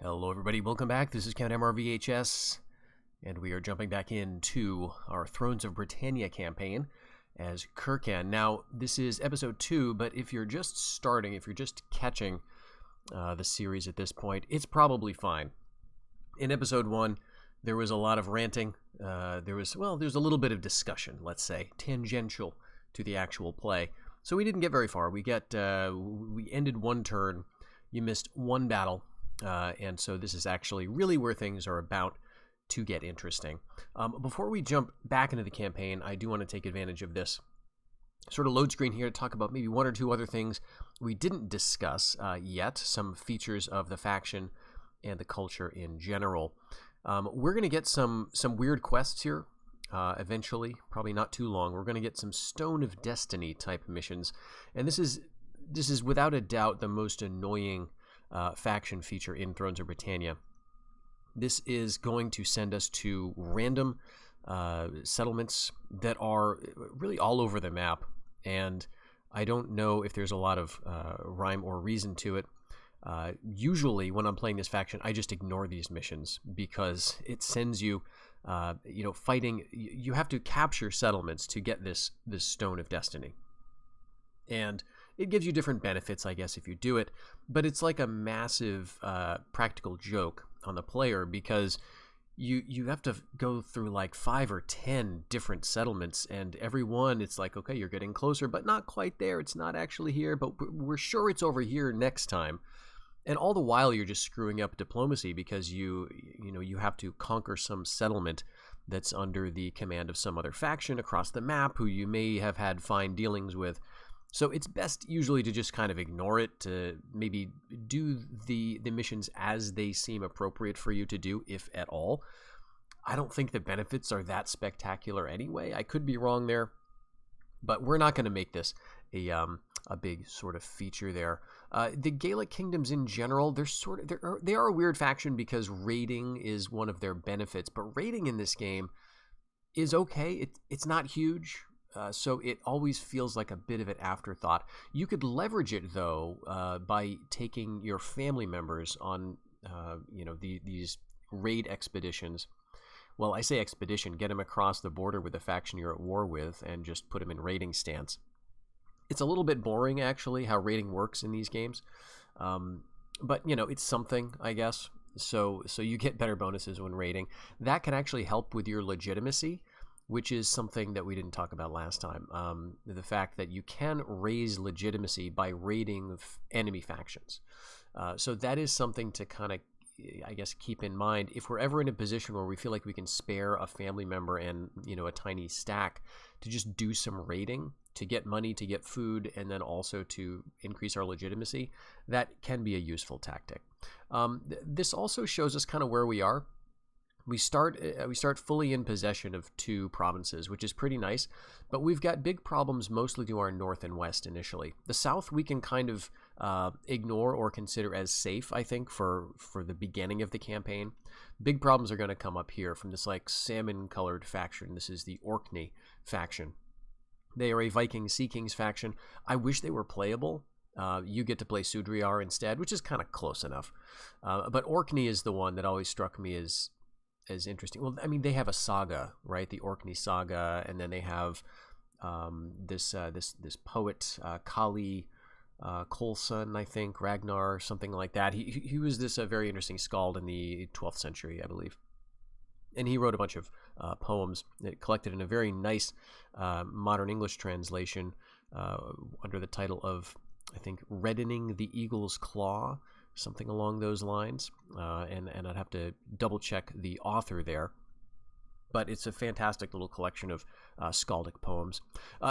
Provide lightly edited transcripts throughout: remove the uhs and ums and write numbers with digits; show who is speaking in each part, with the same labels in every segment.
Speaker 1: Hello everybody, welcome back. This is Count MRVHS, and we are jumping back into our Thrones of Britannia campaign as Circenn. Now, this is episode 2, but if you're just starting, if you're just catching the series at this point, it's probably fine. In episode 1, there was a lot of ranting. There's a little bit of discussion, let's say, tangential to the actual play. So we didn't get very far. We ended one turn. You missed one battle. And so this is actually really where things are about to get interesting. Before we jump back into the campaign, I do want to take advantage of this sort of load screen here to talk about maybe one or two other things we didn't discuss yet, some features of the faction and the culture in general. We're going to get some weird quests here eventually, probably not too long. We're going to get some Stone of Destiny type missions, and this is without a doubt the most annoying faction feature in Thrones of Britannia. This is going to send us to random settlements that are really all over the map, and I don't know if there's a lot of rhyme or reason to it. Usually when I'm playing this faction, I just ignore these missions because it sends you, fighting. You have to capture settlements to get this Stone of Destiny. And it gives you different benefits, I guess, if you do it, but it's like a massive practical joke on the player because you have to go through like 5 or 10 different settlements, and every one it's like, okay, you're getting closer, but not quite there. It's not actually here, but we're sure it's over here next time. And all the while you're just screwing up diplomacy because you have to conquer some settlement that's under the command of some other faction across the map who you may have had fine dealings with. So it's best usually to just kind of ignore it, to maybe do the missions as they seem appropriate for you to do, if at all. I don't think the benefits are that spectacular anyway. I could be wrong there, but we're not going to make this a big sort of feature there. The Gaelic kingdoms in general, they are a weird faction because raiding is one of their benefits, but raiding in this game is okay. It's not huge. So it always feels like a bit of an afterthought. You could leverage it, though, by taking your family members on, these raid expeditions. Well, I say expedition, get them across the border with the faction you're at war with and just put them in raiding stance. It's a little bit boring, actually, how raiding works in these games. But, it's something, I guess. So you get better bonuses when raiding. That can actually help with your legitimacy, which is something that we didn't talk about last time. The fact that you can raise legitimacy by raiding enemy factions. So that is something to kind of, I guess, keep in mind. If we're ever in a position where we feel like we can spare a family member and, a tiny stack to just do some raiding, to get money, to get food, and then also to increase our legitimacy, that can be a useful tactic. This also shows us kind of where we are. We start fully in possession of 2 provinces, which is pretty nice, but we've got big problems mostly to our north and west initially. The south we can kind of ignore or consider as safe, I think, for the beginning of the campaign. Big problems are going to come up here from this like salmon-colored faction. This is the Orkney faction. They are a Viking Sea Kings faction. I wish they were playable. You get to play Sudriar instead, which is kind of close enough. But Orkney is the one that always struck me as interesting. Well, I mean, they have a saga, right? The Orkney saga, and then they have this poet, Kali Kolson, I think, Ragnar, something like that. He was this very interesting skald in the 12th century, I believe. And he wrote a bunch of poems that collected in a very nice modern English translation under the title of, I think, Reddening the Eagle's Claw, something along those lines, and I'd have to double check the author there, but it's a fantastic little collection of skaldic poems.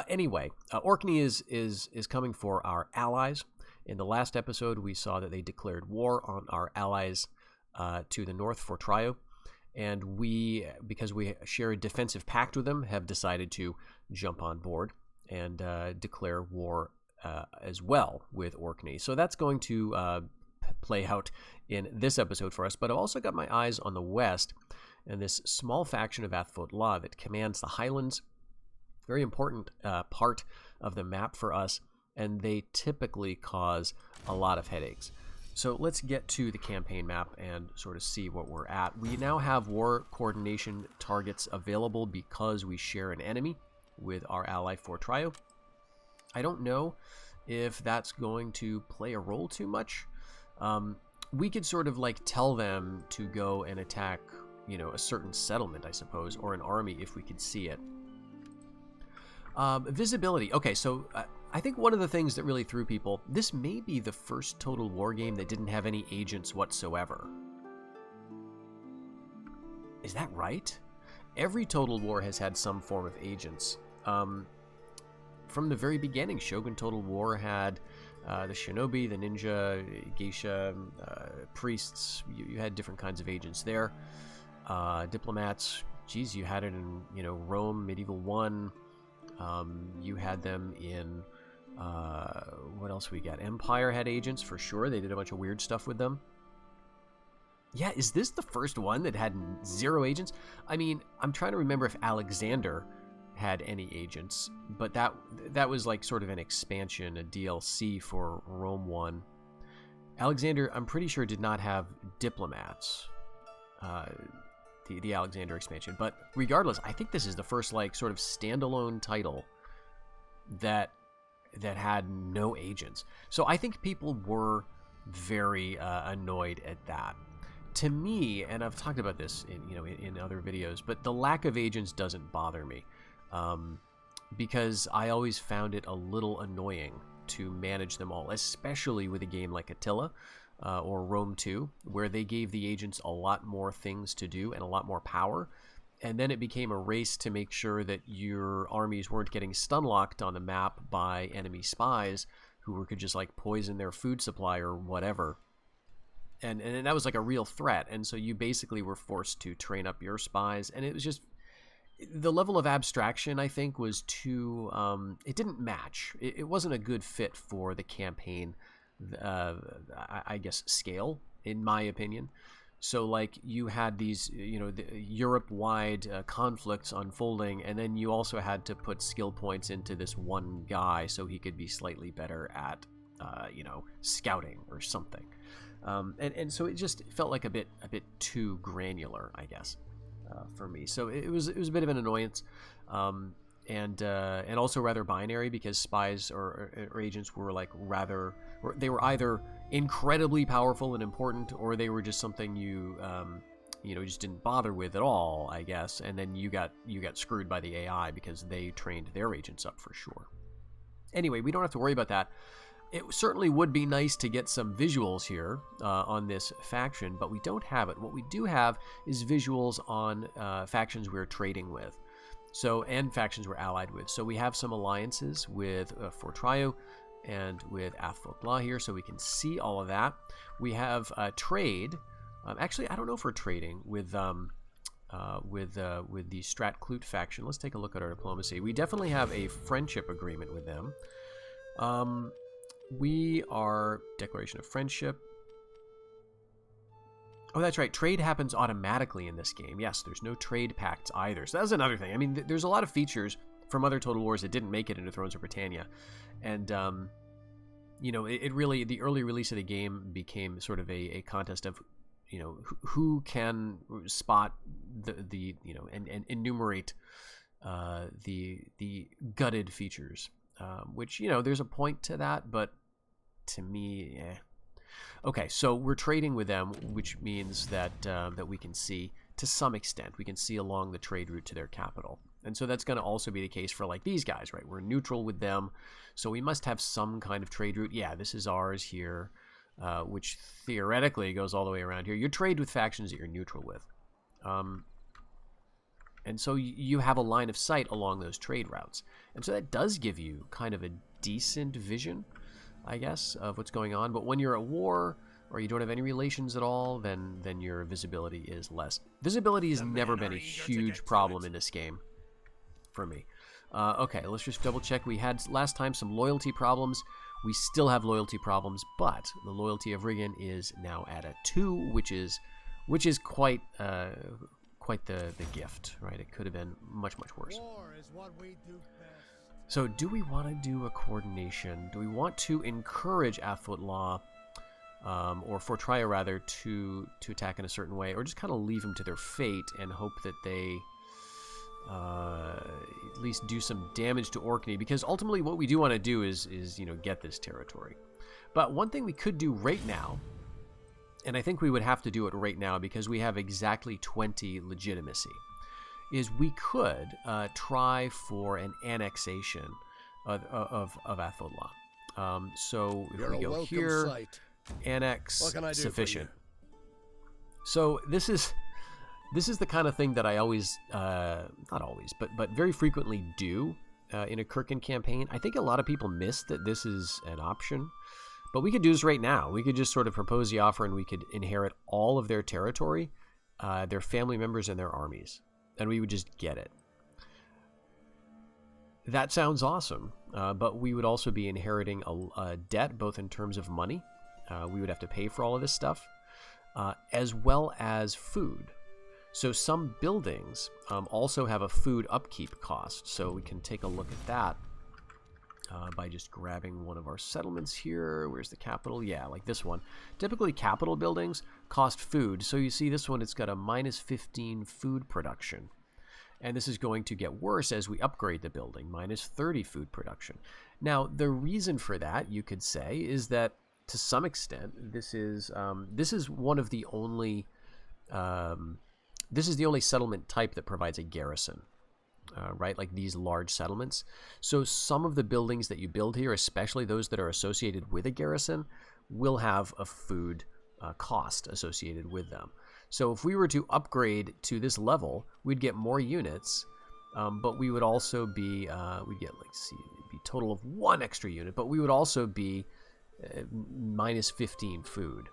Speaker 1: Anyway, Orkney is coming for our allies. In the last episode, we saw that they declared war on our allies to the north for Trio, and we, because we share a defensive pact with them, have decided to jump on board and declare war as well with Orkney. So that's going to play out in this episode for us, but I've also got my eyes on the west and this small faction of Athfot-La that commands the Highlands. Very important part of the map for us, and they typically cause a lot of headaches. So let's get to the campaign map and sort of see what we're at. We now have war coordination targets available because we share an enemy with our ally Fortrio. I don't know if that's going to play a role too much. We could sort of like tell them to go and attack, you know, a certain settlement, I suppose, or an army if we could see it. Visibility. Okay, so I think one of the things that really threw people, this may be the first Total War game that didn't have any agents whatsoever. Is that right? Every Total War has had some form of agents. From the very beginning, Shogun Total War had the shinobi, the ninja, geisha, priests. You had different kinds of agents there. Diplomats. Geez, you had it in, you know, Rome, Medieval 1. You had them in, what else we got? Empire had agents, for sure. They did a bunch of weird stuff with them. Yeah, is this the first one that had 0 agents? I mean, I'm trying to remember if Alexander had any agents, but that was like sort of an expansion, a DLC for Rome 1. Alexander, I'm pretty sure, did not have diplomats, the Alexander expansion. But regardless, I think this is the first like sort of standalone title that had no agents. So I think people were very annoyed at that. To me, and I've talked about this in other videos, but the lack of agents doesn't bother me. Because I always found it a little annoying to manage them all, especially with a game like Attila or Rome 2, where they gave the agents a lot more things to do and a lot more power, and then it became a race to make sure that your armies weren't getting stun-locked on the map by enemy spies who could just like poison their food supply or whatever. And that was like a real threat, and so you basically were forced to train up your spies, and it was just... The level of abstraction, I think, was too... it didn't match. It wasn't a good fit for the campaign, I guess, scale, in my opinion. So, like, you had these, the Europe-wide conflicts unfolding, and then you also had to put skill points into this one guy so he could be slightly better at, scouting or something. And so it just felt like a bit too granular, I guess. For me, so it was a bit of an annoyance, and also rather binary, because spies or agents were like they were either incredibly powerful and important, or they were just something you just didn't bother with at all, I guess, and then you got screwed by the AI because they trained their agents up for sure. Anyway, we don't have to worry about that. It certainly would be nice to get some visuals here on this faction, but we don't have it. What we do have is visuals on factions we're trading with, and factions we're allied with. So we have some alliances with Fortrio and with Athfolkla here, so we can see all of that. We have trade. Actually, I don't know if we're trading with the Strat-Klut faction. Let's take a look at our diplomacy. We definitely have a friendship agreement with them. We are declaration of friendship. Oh, that's right. Trade happens automatically in this game. Yes, there's no trade pacts either. So that's another thing. I mean, there's a lot of features from other Total Wars that didn't make it into Thrones of Britannia. And, it really, the early release of the game became sort of a contest of, who can spot and enumerate the gutted features. Which, there's a point to that, but to me, Okay, so we're trading with them, which means that that we can see, to some extent, we can see along the trade route to their capital. And so that's going to also be the case for, like, these guys, right? We're neutral with them, so we must have some kind of trade route. Yeah, this is ours here, which theoretically goes all the way around here. You trade with factions that you're neutral with. And so you have a line of sight along those trade routes. And so that does give you kind of a decent vision, I guess, of what's going on. But when you're at war, or you don't have any relations at all, then your visibility is less. Visibility has never been a huge problem in this game for me. Okay, let's just double check. We had last time some loyalty problems. We still have loyalty problems, but the loyalty of Rigan is now at a 2, which is quite the gift, right? It could have been much worse.
Speaker 2: War is what we do best.
Speaker 1: So do we want to do a coordination? Do we want to encourage Athfolkla or Fortria rather, to attack in a certain way, or just kind of leave them to their fate and hope that they at least do some damage to Orkney, because ultimately what we do want to do is get this territory. But one thing we could do right now, and I think we would have to do it right now because we have exactly 20 legitimacy, is we could try for an annexation of Athodlan. So if we go here, annex sufficient. So this is the kind of thing that I always, not always, but very frequently do in a Circenn campaign. I think a lot of people miss that this is an option. But we could do this right now. We could just sort of propose the offer and we could inherit all of their territory, their family members, and their armies. And we would just get it. That sounds awesome. But we would also be inheriting a debt, both in terms of money. We would have to pay for all of this stuff, as well as food. So some buildings also have a food upkeep cost. So we can take a look at that. By just grabbing one of our settlements here. Where's the capital? Yeah, like this one. Typically, capital buildings cost food. So you see this one, it's got a -15 food production. And this is going to get worse as we upgrade the building, -30 food production. Now, the reason for that, you could say, is that to some extent, this is one of the only, this is the only settlement type that provides a garrison. Right, like these large settlements. So some of the buildings that you build here, especially those that are associated with a garrison, will have a food cost associated with them. So if we were to upgrade to this level, we'd get more units, but we would also be, we'd get, like, see, it'd be a total of 1 extra unit, but we would also be -15 food.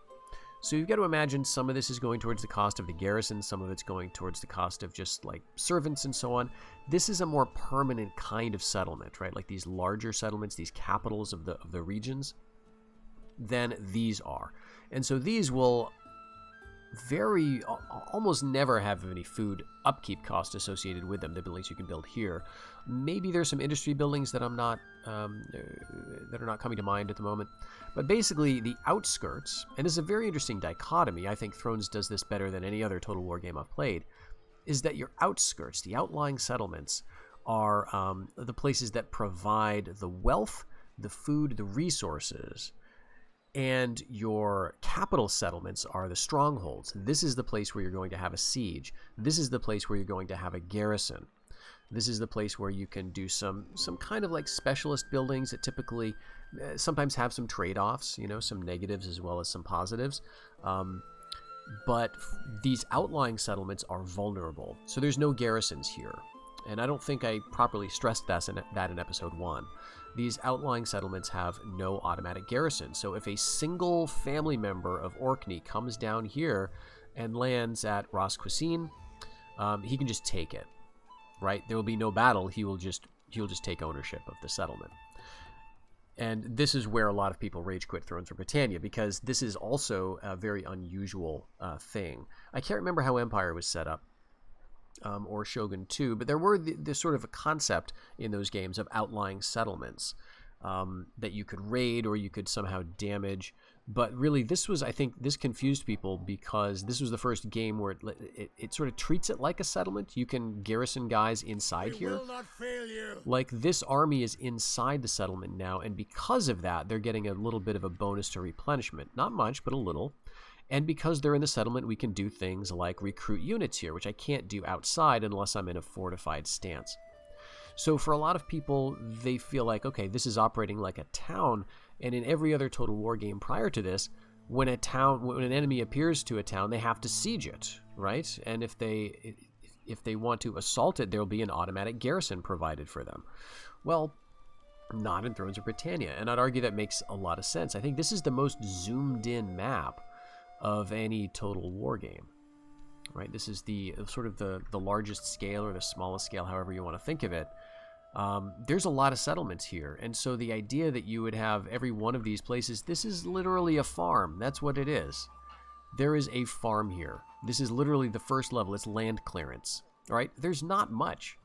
Speaker 1: So you've got to imagine some of this is going towards the cost of the garrison, some of it's going towards the cost of just like servants and so on. This is a more permanent kind of settlement, right? Like these larger settlements, these capitals of the regions, than these are. And so these will almost never have any food upkeep cost associated with them, the buildings you can build here. Maybe there's some industry buildings that that are not coming to mind at the moment. But basically, the outskirts, and this is a very interesting dichotomy, I think Thrones does this better than any other Total War game I've played, is that your outskirts, the outlying settlements, are the places that provide the wealth, the food, the resources, and your capital settlements are the strongholds. This is the place where you're going to have a siege. This is the place where you're going to have a garrison. This is the place where you can do some kind of like specialist buildings that typically sometimes have some trade-offs, some negatives as well as some positives. But these outlying settlements are vulnerable. So there's no garrisons here. And I don't think I properly stressed that in episode 1. These outlying settlements have no automatic garrison. So if a single family member of Orkney comes down here and lands at Rosquisine, he can just take it, right? There will be no battle. He'll just take ownership of the settlement. And this is where a lot of people rage quit Thrones of Britannia, because this is also a very unusual thing. I can't remember how Empire was set up, or Shogun 2, but there were this sort of a concept in those games of outlying settlements that you could raid or you could somehow damage. But really, I think this confused people because this was the first game where it sort of treats it like a settlement. You can garrison guys inside here.
Speaker 2: Will not fail you.
Speaker 1: Like this army is inside the settlement now, and because of that, they're getting a little bit of a bonus to replenishment. Not much, but a little. And because they're in the settlement, we can do things like recruit units here, which I can't do outside unless I'm in a fortified stance. So for a lot of people, they feel like, okay, this is operating like a town. And in every other Total War game prior to this, when an enemy appears to a town, they have to siege it, right? And if they want to assault it, there'll be an automatic garrison provided for them. Well, not in Thrones of Britannia. And I'd argue that makes a lot of sense. I think this is the most zoomed in map of any Total War game, right? This is the sort of the largest scale or the smallest scale, however you want to think of it. There's a lot of settlements here, and so the idea that you would have every one of these places, this is literally a farm. That's what it is. There is a farm here. This is literally the first level. It's land clearance, all right? There's not much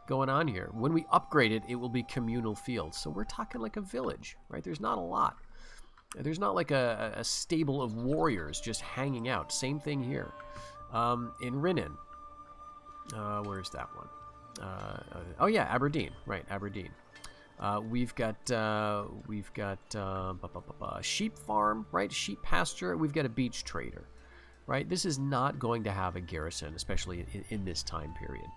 Speaker 1: going on here. When we upgrade it, it will be communal fields. So we're talking like a village, right? There's not a lot. There's not like a stable of warriors just hanging out. Same thing here. In Rinnan. Where's that one? Oh yeah, Aberdeen. Right, Aberdeen. We've got sheep farm, right? Sheep pasture. We've got a beach trader, right? This is not going to have a garrison, especially in this time period.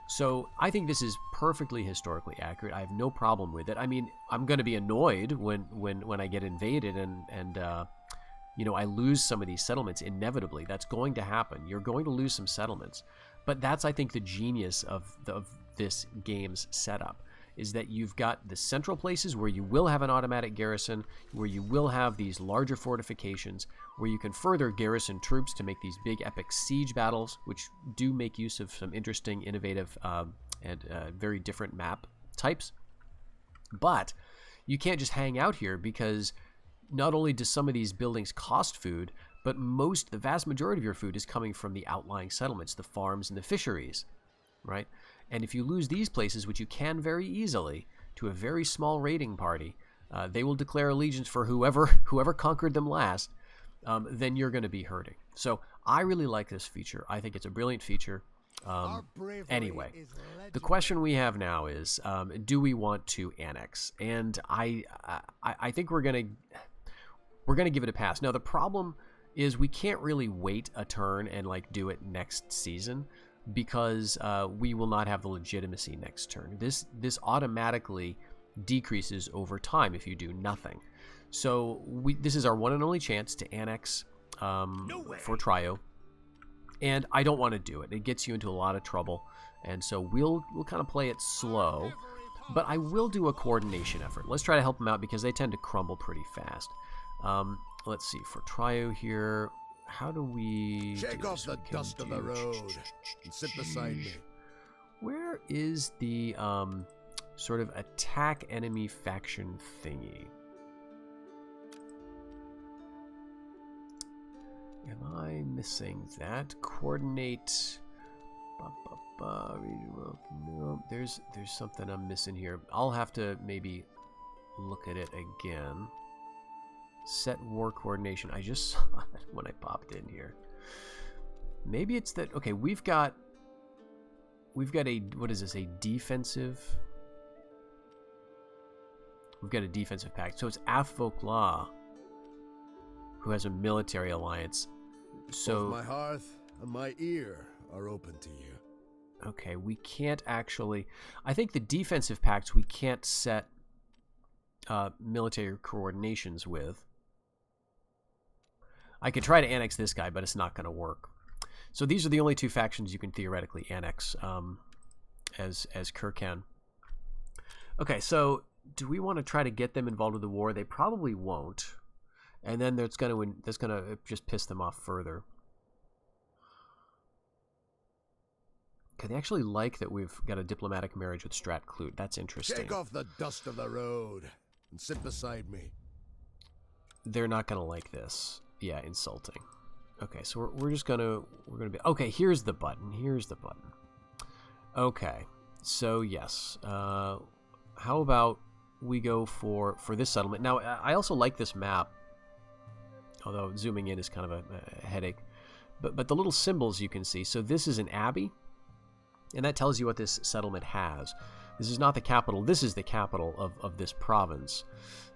Speaker 1: So I think this is perfectly historically accurate. I have no problem with it. I mean, I'm going to be annoyed when I get invaded and you know, I lose some of these settlements inevitably. That's going to happen. You're going to lose some settlements. But that's, I think, the genius of this game's setup, is that you've got the central places where you will have an automatic garrison, where you will have these larger fortifications, where you can further garrison troops to make these big epic siege battles, which do make use of some interesting, innovative, and very different map types. But you can't just hang out here, because not only do some of these buildings cost food, but the vast majority of your food is coming from the outlying settlements, the farms and the fisheries, right? And if you lose these places, which you can very easily, to a very small raiding party, they will declare allegiance for whoever conquered them last, then you're going to be hurting. So I really like this feature. I think it's a brilliant feature. Anyway, the question we have now is, do we want to annex? And I think we're going to give it a pass. Now, the problem is we can't really wait a turn and like do it next season, because we will not have the legitimacy next turn. This automatically decreases over time if you do nothing. So this is our one and only chance to annex for Trio, and I don't want to do it. It gets you into a lot of trouble, and so we'll kind of play it slow, but I will do a coordination effort. Let's try to help them out, because they tend to crumble pretty fast. Let's see, for Trio here, how do we
Speaker 2: shake off the dust of the road and sit beside me?
Speaker 1: Where is the sort of attack enemy faction thingy? Am I missing that? Coordinate. No, there's something I'm missing here. I'll have to maybe look at it again. Set war coordination. I just saw it when I popped in here. Maybe it's that. Okay, we've got a, what is this, a defensive? We've got a defensive pact. So it's Afvokla who has a military alliance. So
Speaker 2: both my hearth and my ear are open to you.
Speaker 1: Okay, we can't actually. I think the defensive pacts we can't set military coordinations with. I could try to annex this guy, but it's not going to work. So these are the only two factions you can theoretically annex as Circenn. Okay, so do we want to try to get them involved with the war? They probably won't, and then that's going to just piss them off further. Okay, they actually like that we've got a diplomatic marriage with Strat-Clut. That's interesting.
Speaker 2: Shake off the dust of the road and sit beside me.
Speaker 1: They're not going to like this. Yeah, insulting. Okay, so we're just gonna be okay. Here's the button. Okay, so yes. How about we go for this settlement? Now, I also like this map, although zooming in is kind of a headache. But the little symbols you can see. So this is an abbey, and that tells you what this settlement has. This is not the capital. This is the capital of this province.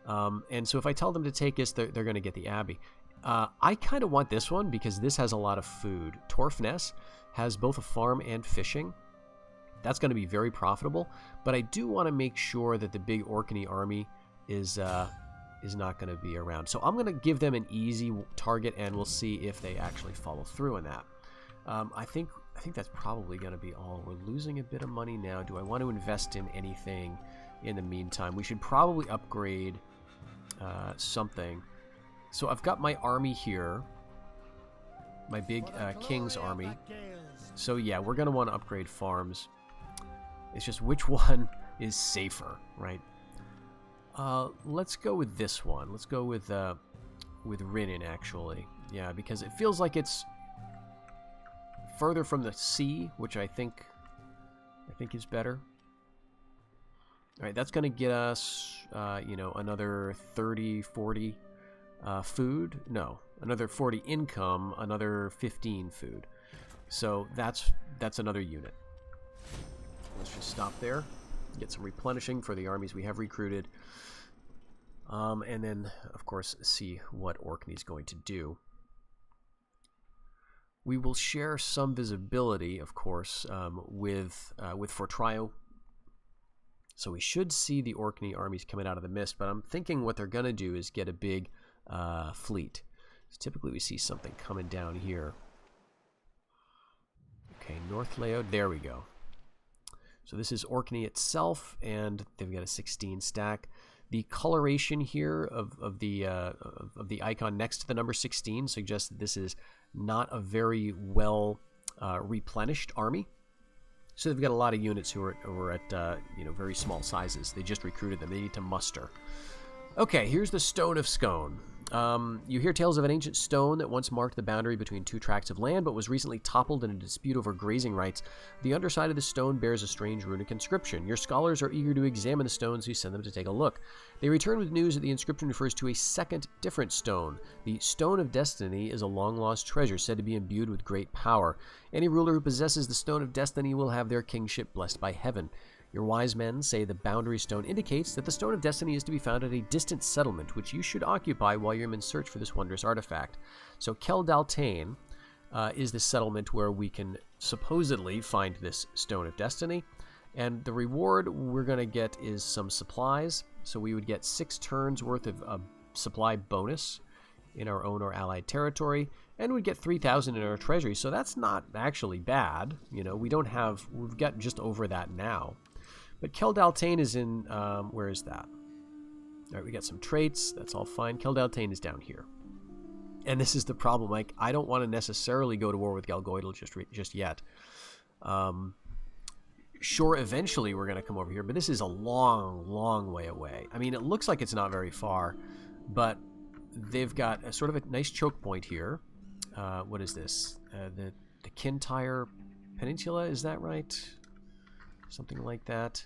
Speaker 1: And so if I tell them to take us, they're going to get the abbey. I kind of want this one because this has a lot of food. Torfness has both a farm and fishing. That's going to be very profitable, but I do want to make sure that the big Orkney army is not going to be around. So I'm going to give them an easy target, and we'll see if they actually follow through on that. I think that's probably going to be all. We're losing a bit of money now. Do I want to invest in anything in the meantime? We should probably upgrade something. So I've got my army here, my big king's army. So yeah, we're going to want to upgrade farms. It's just which one is safer, right? Let's go with this one. Let's go with Rinnan, actually. Yeah, because it feels like it's further from the sea, which I think is better. All right, that's going to get us, another 30, 40 Food, no. Another 40 income, another 15 food. So that's another unit. Let's just stop there. Get some replenishing for the armies we have recruited. And then, of course, see what Orkney's going to do. We will share some visibility, of course, with Fortrio. So we should see the Orkney armies coming out of the mist, but I'm thinking what they're going to do is get a big fleet. So typically we see something coming down here. Okay, North Layout, there we go. So this is Orkney itself, and they've got a 16 stack. The coloration here of the icon next to the number 16 suggests that this is not a very well replenished army. So they've got a lot of units who are at very small sizes. They just recruited them. They need to muster. Okay, here's the Stone of Scone. You hear tales of an ancient stone that once marked the boundary between two tracts of land, but was recently toppled in a dispute over grazing rights. The underside of the stone bears a strange runic inscription. Your scholars are eager to examine the stone, so you send them to take a look. They return with news that the inscription refers to a second, different stone. The Stone of Destiny is a long-lost treasure said to be imbued with great power. Any ruler who possesses the Stone of Destiny will have their kingship blessed by heaven. Your wise men say the boundary stone indicates that the Stone of Destiny is to be found at a distant settlement, which you should occupy while you're in search for this wondrous artifact. So Keldaltaine is the settlement where we can supposedly find this Stone of Destiny, and the reward we're going to get is some supplies. So we would get 6 turns worth of a supply bonus in our own or allied territory, and we'd get 3,000 in our treasury. So that's not actually bad. We've got just over that now. But Keldaltaine is in, where is that? All right, we got some traits. That's all fine. Keldaltaine is down here. And this is the problem. Like, I don't want to necessarily go to war with Galgoidal just yet. Sure, eventually we're going to come over here, but this is a long, long way away. I mean, it looks like it's not very far, but they've got a sort of a nice choke point here. What is this? The Kintyre Peninsula, is that right? Something like that.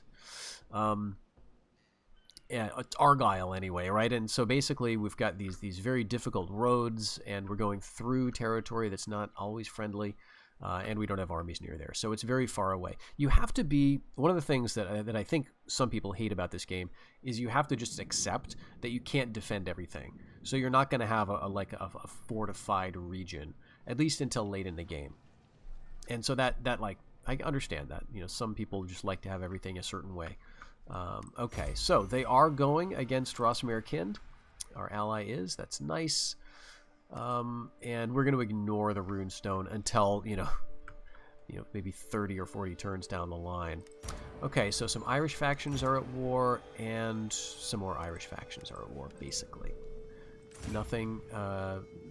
Speaker 1: Yeah, it's Argyle anyway, right? And so basically we've got these very difficult roads, and we're going through territory that's not always friendly, and we don't have armies near there. So it's very far away. You have to be, one of the things that I think some people hate about this game is you have to just accept that you can't defend everything. So you're not going to have a fortified region, at least until late in the game. And so that I understand that. Some people just like to have everything a certain way. Okay, so they are going against Rosmere Kind. Our ally is. That's nice. And we're going to ignore the runestone until, maybe 30 or 40 turns down the line. Okay, so some Irish factions are at war, and some more Irish factions are at war, basically. Nothing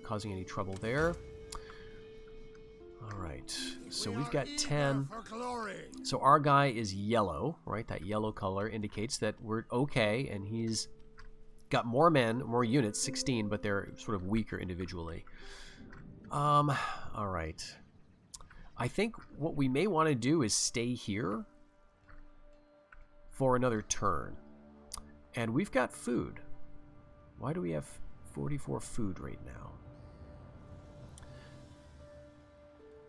Speaker 1: causing any trouble there. All right, so we've got 10. So our guy is yellow, right? That yellow color indicates that we're okay, and he's got more men, more units, 16, but they're sort of weaker individually. All right. I think what we may want to do is stay here for another turn. And we've got food. Why do we have 44 food right now?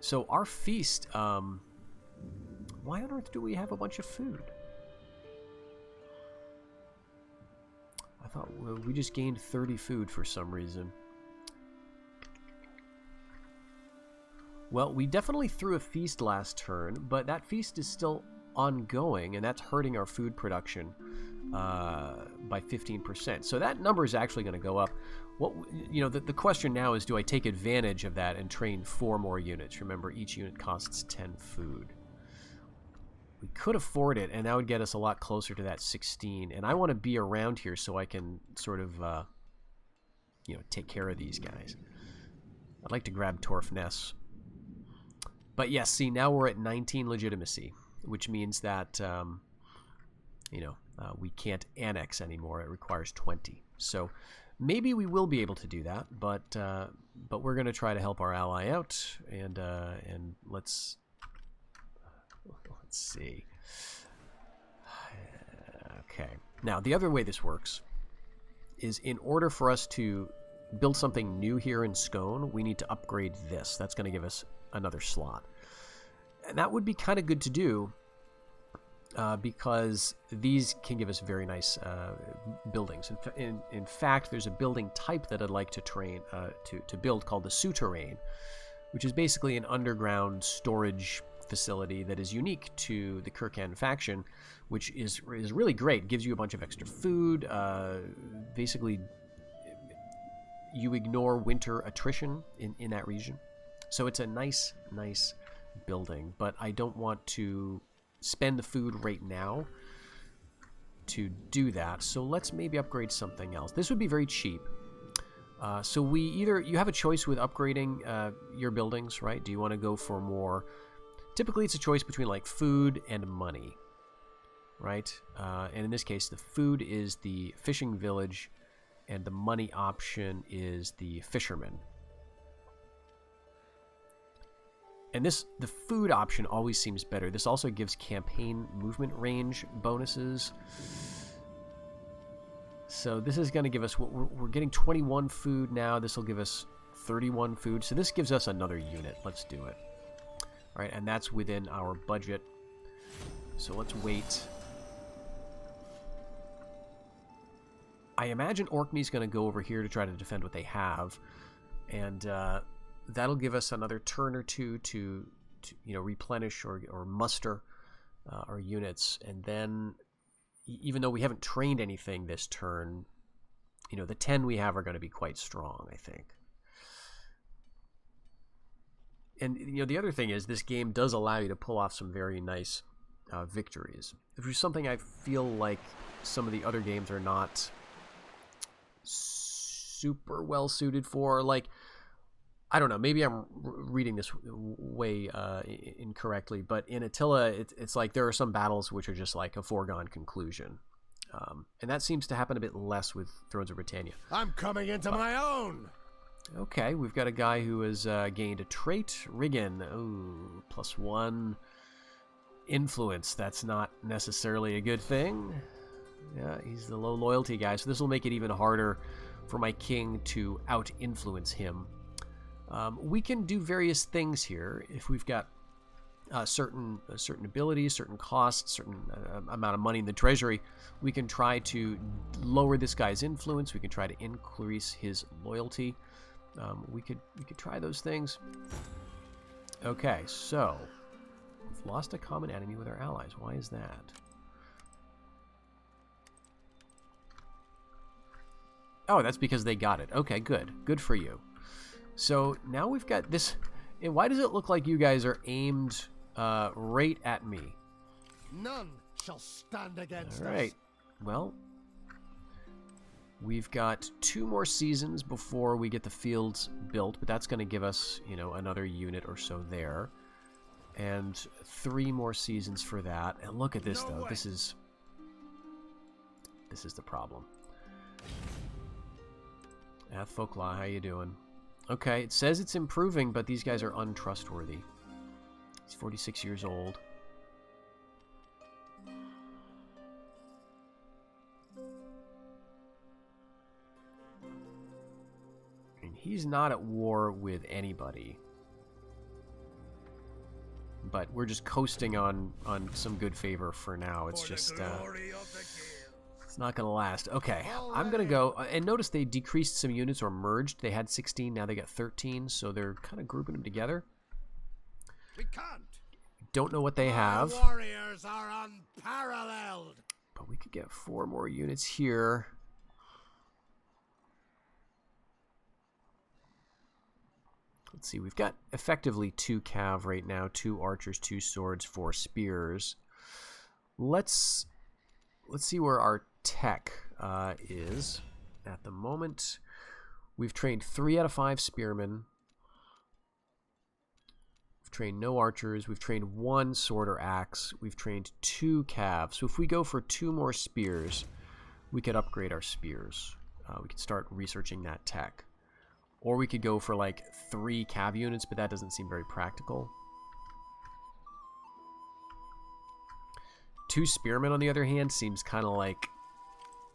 Speaker 1: So our feast, why on earth do we have a bunch of food? I thought we just gained 30 food for some reason. Well, we definitely threw a feast last turn, but that feast is still ongoing, and that's hurting our food production by 15%. So that number is actually going to go up. The question now is, do I take advantage of that and train 4 more units? Remember, each unit costs 10 food. We could afford it, and that would get us a lot closer to that 16. And I want to be around here so I can sort of, take care of these guys. I'd like to grab Torfness. But yes, see, now we're at 19 legitimacy, which means that, we can't annex anymore. It requires 20. So maybe we will be able to do that, but we're going to try to help our ally out, and let's see. Okay. Now, the other way this works is, in order for us to build something new here in Scone, we need to upgrade this. That's going to give us another slot. And that would be kind of good to do because these can give us very nice buildings. In fact, there's a building type that I'd like to train to build called the Souterrain, which is basically an underground storage facility that is unique to the Circenn faction, which is really great. It gives you a bunch of extra food. Basically, you ignore winter attrition in that region. So it's a nice building, but I don't want to spend the food right now to do that. So let's maybe upgrade something else. This would be very cheap. So you have a choice with upgrading your buildings, right? Do you want to go for more? Typically, it's a choice between like food and money, right? And in this case, the food is the fishing village, and the money option is the fisherman. And the food option always seems better. This also gives campaign movement range bonuses. So this is going to give us, we're getting 21 food now. This will give us 31 food. So this gives us another unit. Let's do it. All right, and that's within our budget. So let's wait. I imagine Orkney's going to go over here to try to defend what they have. And that'll give us another turn or two to replenish or muster our units. And then, even though we haven't trained anything this turn, the 10 we have are going to be quite strong, I think. And, the other thing is this game does allow you to pull off some very nice victories. Which is something I feel like some of the other games are not super well suited for. Like, I don't know, maybe I'm reading this way incorrectly, but in Attila, it's like there are some battles which are just like a foregone conclusion. And that seems to happen a bit less with Thrones of Britannia.
Speaker 2: I'm coming into my own!
Speaker 1: Okay, we've got a guy who has gained a trait. Riggin. Ooh, +1 influence. That's not necessarily a good thing. Yeah, he's the low loyalty guy, so this will make it even harder for my king to out-influence him. We can do various things here if we've got certain abilities, certain costs, certain amount of money in the treasury. We can try to lower this guy's influence. We can try to increase his loyalty. We could try those things. Okay, so we've lost a common enemy with our allies. Why is that? Oh, that's because they got it. Okay, good. Good for you. So now we've got this. And why does it look like you guys are aimed right at me?
Speaker 2: None shall stand against us.
Speaker 1: All right. Well, we've got 2 more seasons before we get the fields built, but that's going to give us, another unit or so there. And 3 more seasons for that. And look at this, though. This is the problem. Folkla, how you doing? Okay, it says it's improving, but these guys are untrustworthy. He's 46 years old. And he's not at war with anybody. But we're just coasting on some good favor for now. It's just... it's not going to last. Okay, I'm going to go... and notice they decreased some units or merged. They had 16, now they got 13, so they're kind of grouping them together.
Speaker 2: We can't.
Speaker 1: Don't know what they have.
Speaker 2: Our warriors are unparalleled.
Speaker 1: But we could get 4 more units here. Let's see, we've got effectively 2 cav right now, 2 archers, 2 swords, 4 spears. Let's see where our tech is at the moment. We've trained 3 out of 5 spearmen. We've trained no archers. We've trained 1 sword or axe. We've trained 2 cav. So if we go for 2 more spears, we could upgrade our spears. We could start researching that tech. Or we could go for like 3 cav units, but that doesn't seem very practical. 2 spearmen, on the other hand, seems kind of like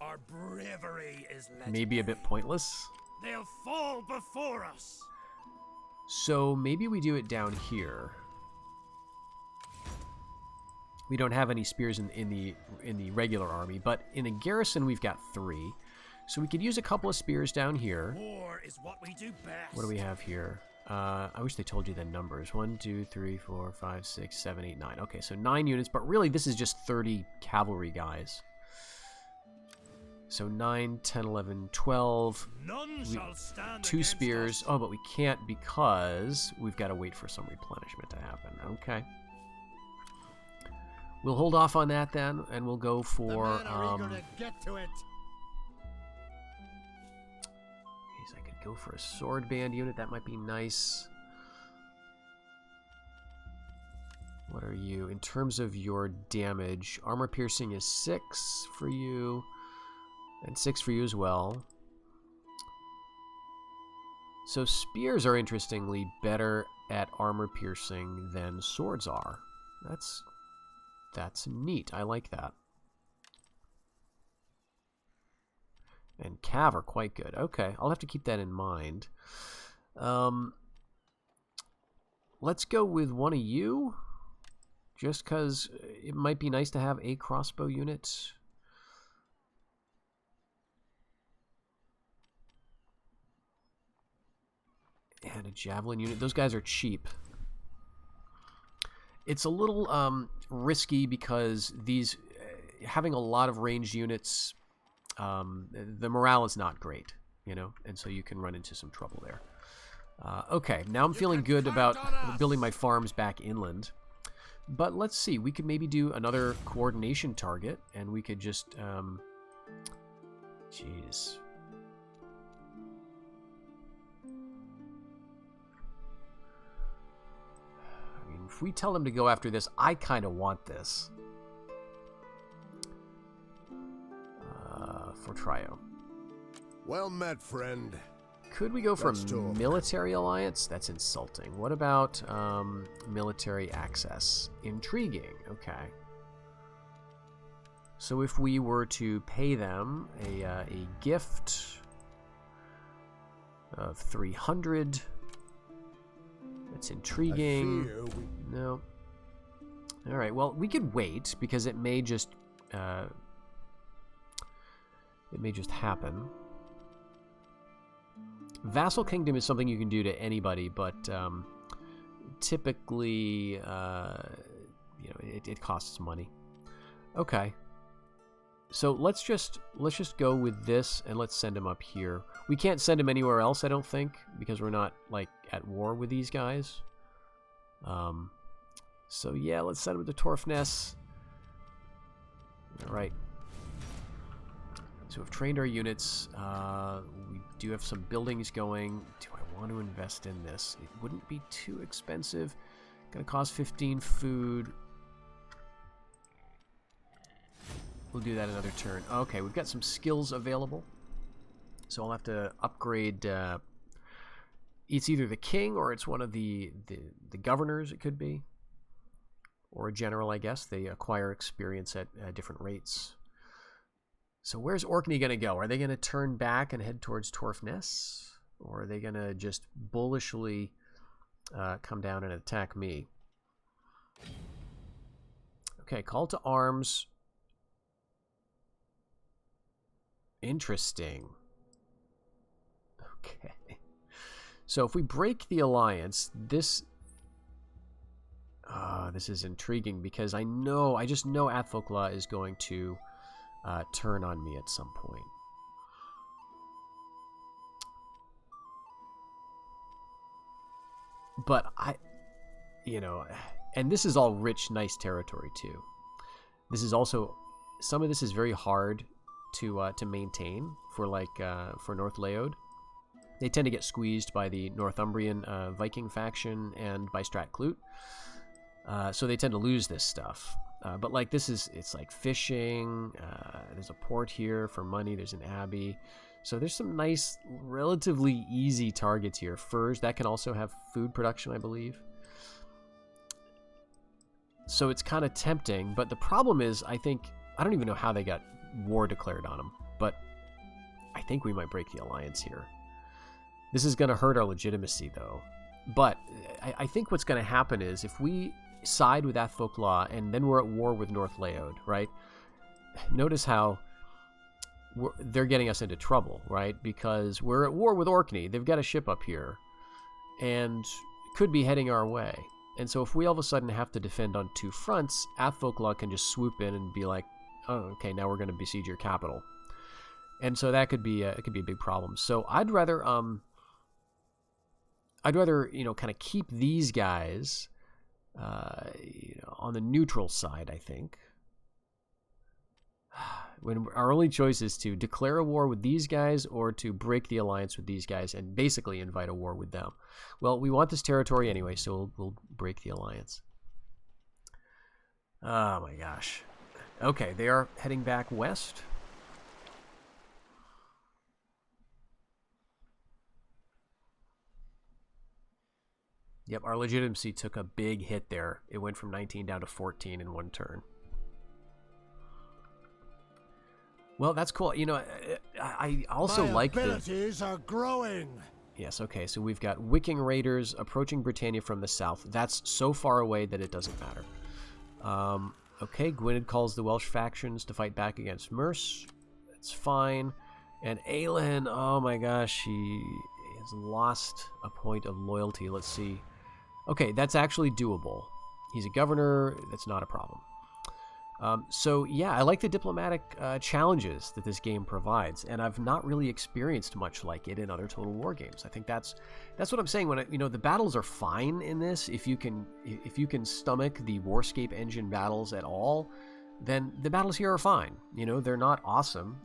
Speaker 2: our bravery is legendary.
Speaker 1: maybe a bit pointless.
Speaker 3: They'll fall before us.
Speaker 1: So maybe we do it down here. We don't have any spears in the regular army, but in the garrison we've got 3. So we could use a couple of spears down here.
Speaker 3: War is what we do best.
Speaker 1: What do we have here? I wish they told you the numbers. 1, 2, 3, 4, 5, 6, 7, 8, 9. Okay, so 9 units, but really this is just 30 cavalry guys. So 9, 10, 11, 12.
Speaker 3: None shall stand
Speaker 1: 2
Speaker 3: against
Speaker 1: spears.
Speaker 3: us.
Speaker 1: Oh, but we can't because we've got to wait for some replenishment to happen. Okay. We'll hold off on that then, and we'll go for...
Speaker 2: The men are eager to get to it.
Speaker 1: Geez, I could go for a sword band unit. That might be nice. What are you? In terms of your damage, armor piercing is 6 for you, and 6 for you as well. So spears are interestingly better at armor piercing than swords are. That's neat. I like that. And cav are quite good. Okay, I'll have to keep that in mind. Let's go with one of you, just because it might be nice to have a crossbow unit. And a javelin unit. Those guys are cheap. It's a little risky because these having a lot of ranged units, the morale is not great, you know, and so you can run into some trouble there. Okay, now I'm feeling good about building my farms back inland. But let's see, we could maybe do another coordination target, and we could just, jeez. If we tell them to go after this, I kind of want this. For Trio.
Speaker 2: Well met, friend.
Speaker 1: Could we go for
Speaker 2: Let's talk.
Speaker 1: military alliance? That's insulting. What about military access? Intriguing. Okay. So if we were to pay them a gift of 300... That's intriguing. No. All right. Well, we could wait because it may just happen. Vassal kingdom is something you can do to anybody, but typically, you know, it costs money. Okay. So let's just go with this and let's send him up here. We can't send him anywhere else, I don't think, because we're not like at war with these guys. So yeah, let's send him to Torfness. All right. So we've trained our units. We do have some buildings going. Do I want to invest in this? It wouldn't be too expensive. Gonna cost 15 food. We'll do that another turn. Okay, we've got some skills available. So I'll have to upgrade. It's either the king or it's one of the governors, it could be. Or a general, I guess. They acquire experience at different rates. So where's Orkney going to go? Are they going to turn back and head towards Torfness? Or are they going to just bullishly come down and attack me? Okay, call to arms. Interesting. Okay. So if we break the alliance, this is intriguing because I just know Athfokla is going to turn on me at some point. But and this is all rich, nice territory too. This is also, some of this is very hard to maintain for for North Leod. They tend to get squeezed by the Northumbrian Viking faction and by Stratclute. So they tend to lose this stuff. But like it's like fishing. There's a port here for money. There's an abbey. So there's some nice, relatively easy targets here. Furs, that can also have food production, I believe. So it's kind of tempting. But the problem is, I don't even know how they got war declared on them. But I think we might break the alliance here. This is going to hurt our legitimacy, though. But I think what's going to happen is if we side with Athfolklaw and then we're at war with North Leod, right? Notice how they're getting us into trouble, right? Because we're at war with Orkney. They've got a ship up here and could be heading our way. And so if we all of a sudden have to defend on two fronts, Athfolklaw can just swoop in and be like, oh, okay, now we're going to besiege your capital. And so that could be a big problem. So I'd rather kind of keep these guys on the neutral side, I think. When our only choice is to declare a war with these guys or to break the alliance with these guys and basically invite a war with them. Well, we want this territory anyway, so we'll break the alliance. Oh my gosh. Okay, they are heading back west. Yep, our legitimacy took a big hit there. It went from 19 down to 14 in one turn. Well, that's cool. You know, I also like the
Speaker 2: abilities are growing.
Speaker 1: Yes, okay, so we've got Wicking Raiders approaching Britannia from the south. That's so far away that it doesn't matter. Okay, Gwynedd calls the Welsh factions to fight back against Merce. That's fine. And Aelin, oh my gosh, he has lost a point of loyalty. Let's see. Okay, that's actually doable. He's a governor. That's not a problem. So yeah, I like the diplomatic challenges that this game provides, and I've not really experienced much like it in other Total War games. I think that's what I'm saying. When the battles are fine in this, if you can stomach the Warscape engine battles at all, then the battles here are fine. They're not awesome,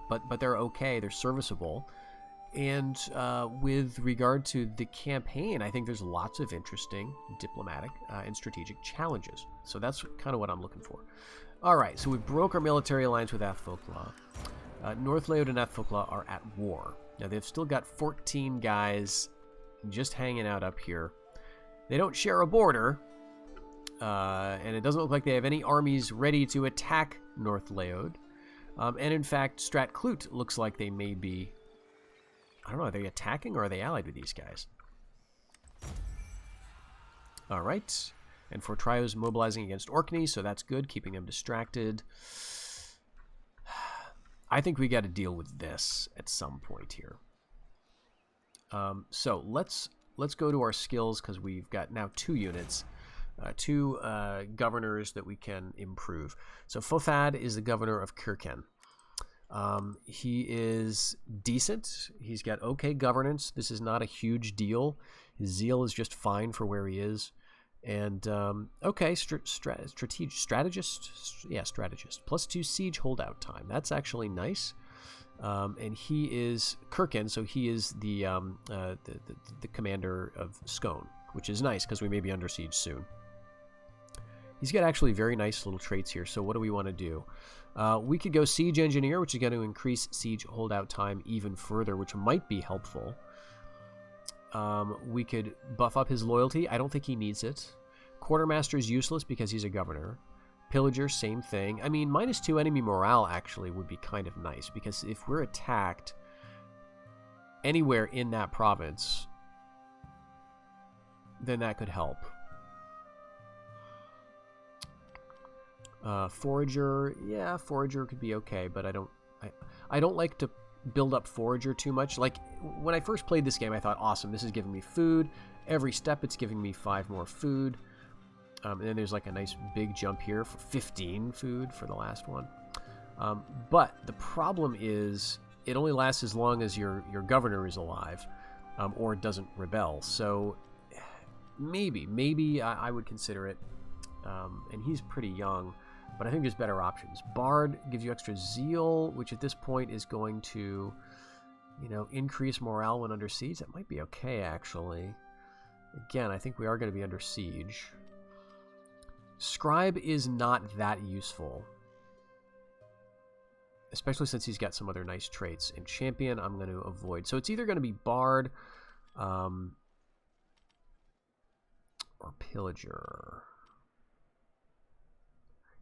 Speaker 1: but they're okay. They're serviceable. And with regard to the campaign, I think there's lots of interesting diplomatic and strategic challenges. So that's kind of what I'm looking for. All right, so we broke our military alliance with Athfolklaw. North Leod and Athfolklaw are at war. Now, they've still got 14 guys just hanging out up here. They don't share a border, and it doesn't look like they have any armies ready to attack North Leod. And in fact, Strat Clut looks like they may be... I don't know, are they attacking or are they allied with these guys? All right. And Fortrio's mobilizing against Orkney, so that's good, keeping them distracted. I think we got to deal with this at some point here. So let's go to our skills, because we've got now 2 units, 2 governors that we can improve. So Fothad is the governor of Circenn. He is decent. He's got okay governance. This is not a huge deal. His zeal is just fine for where he is. And, okay, strategist. Yeah, strategist. +2 siege holdout time. That's actually nice. And he is Circenn, so he is the commander of Scone, which is nice because we may be under siege soon. He's got actually very nice little traits here. So what do we want to do? We could go Siege Engineer, which is going to increase siege holdout time even further, which might be helpful. We could buff up his loyalty. I don't think he needs it. Quartermaster is useless because he's a governor. Pillager, same thing. I mean, -2 enemy morale actually would be kind of nice, because if we're attacked anywhere in that province, then that could help. Forager, yeah, Forager could be okay, but I don't like to build up Forager too much. Like, when I first played this game, I thought, awesome, this is giving me food. Every step, it's giving me 5 more food. And then there's like a nice big jump here for 15 food for the last one. But the problem is, it only lasts as long as your governor is alive, or doesn't rebel. So maybe I would consider it. And he's pretty young. But I think there's better options. Bard gives you extra zeal, which at this point is going to, increase morale when under siege. That might be okay, actually. Again, I think we are going to be under siege. Scribe is not that useful, especially since he's got some other nice traits. And Champion, I'm going to avoid. So it's either going to be Bard or Pillager.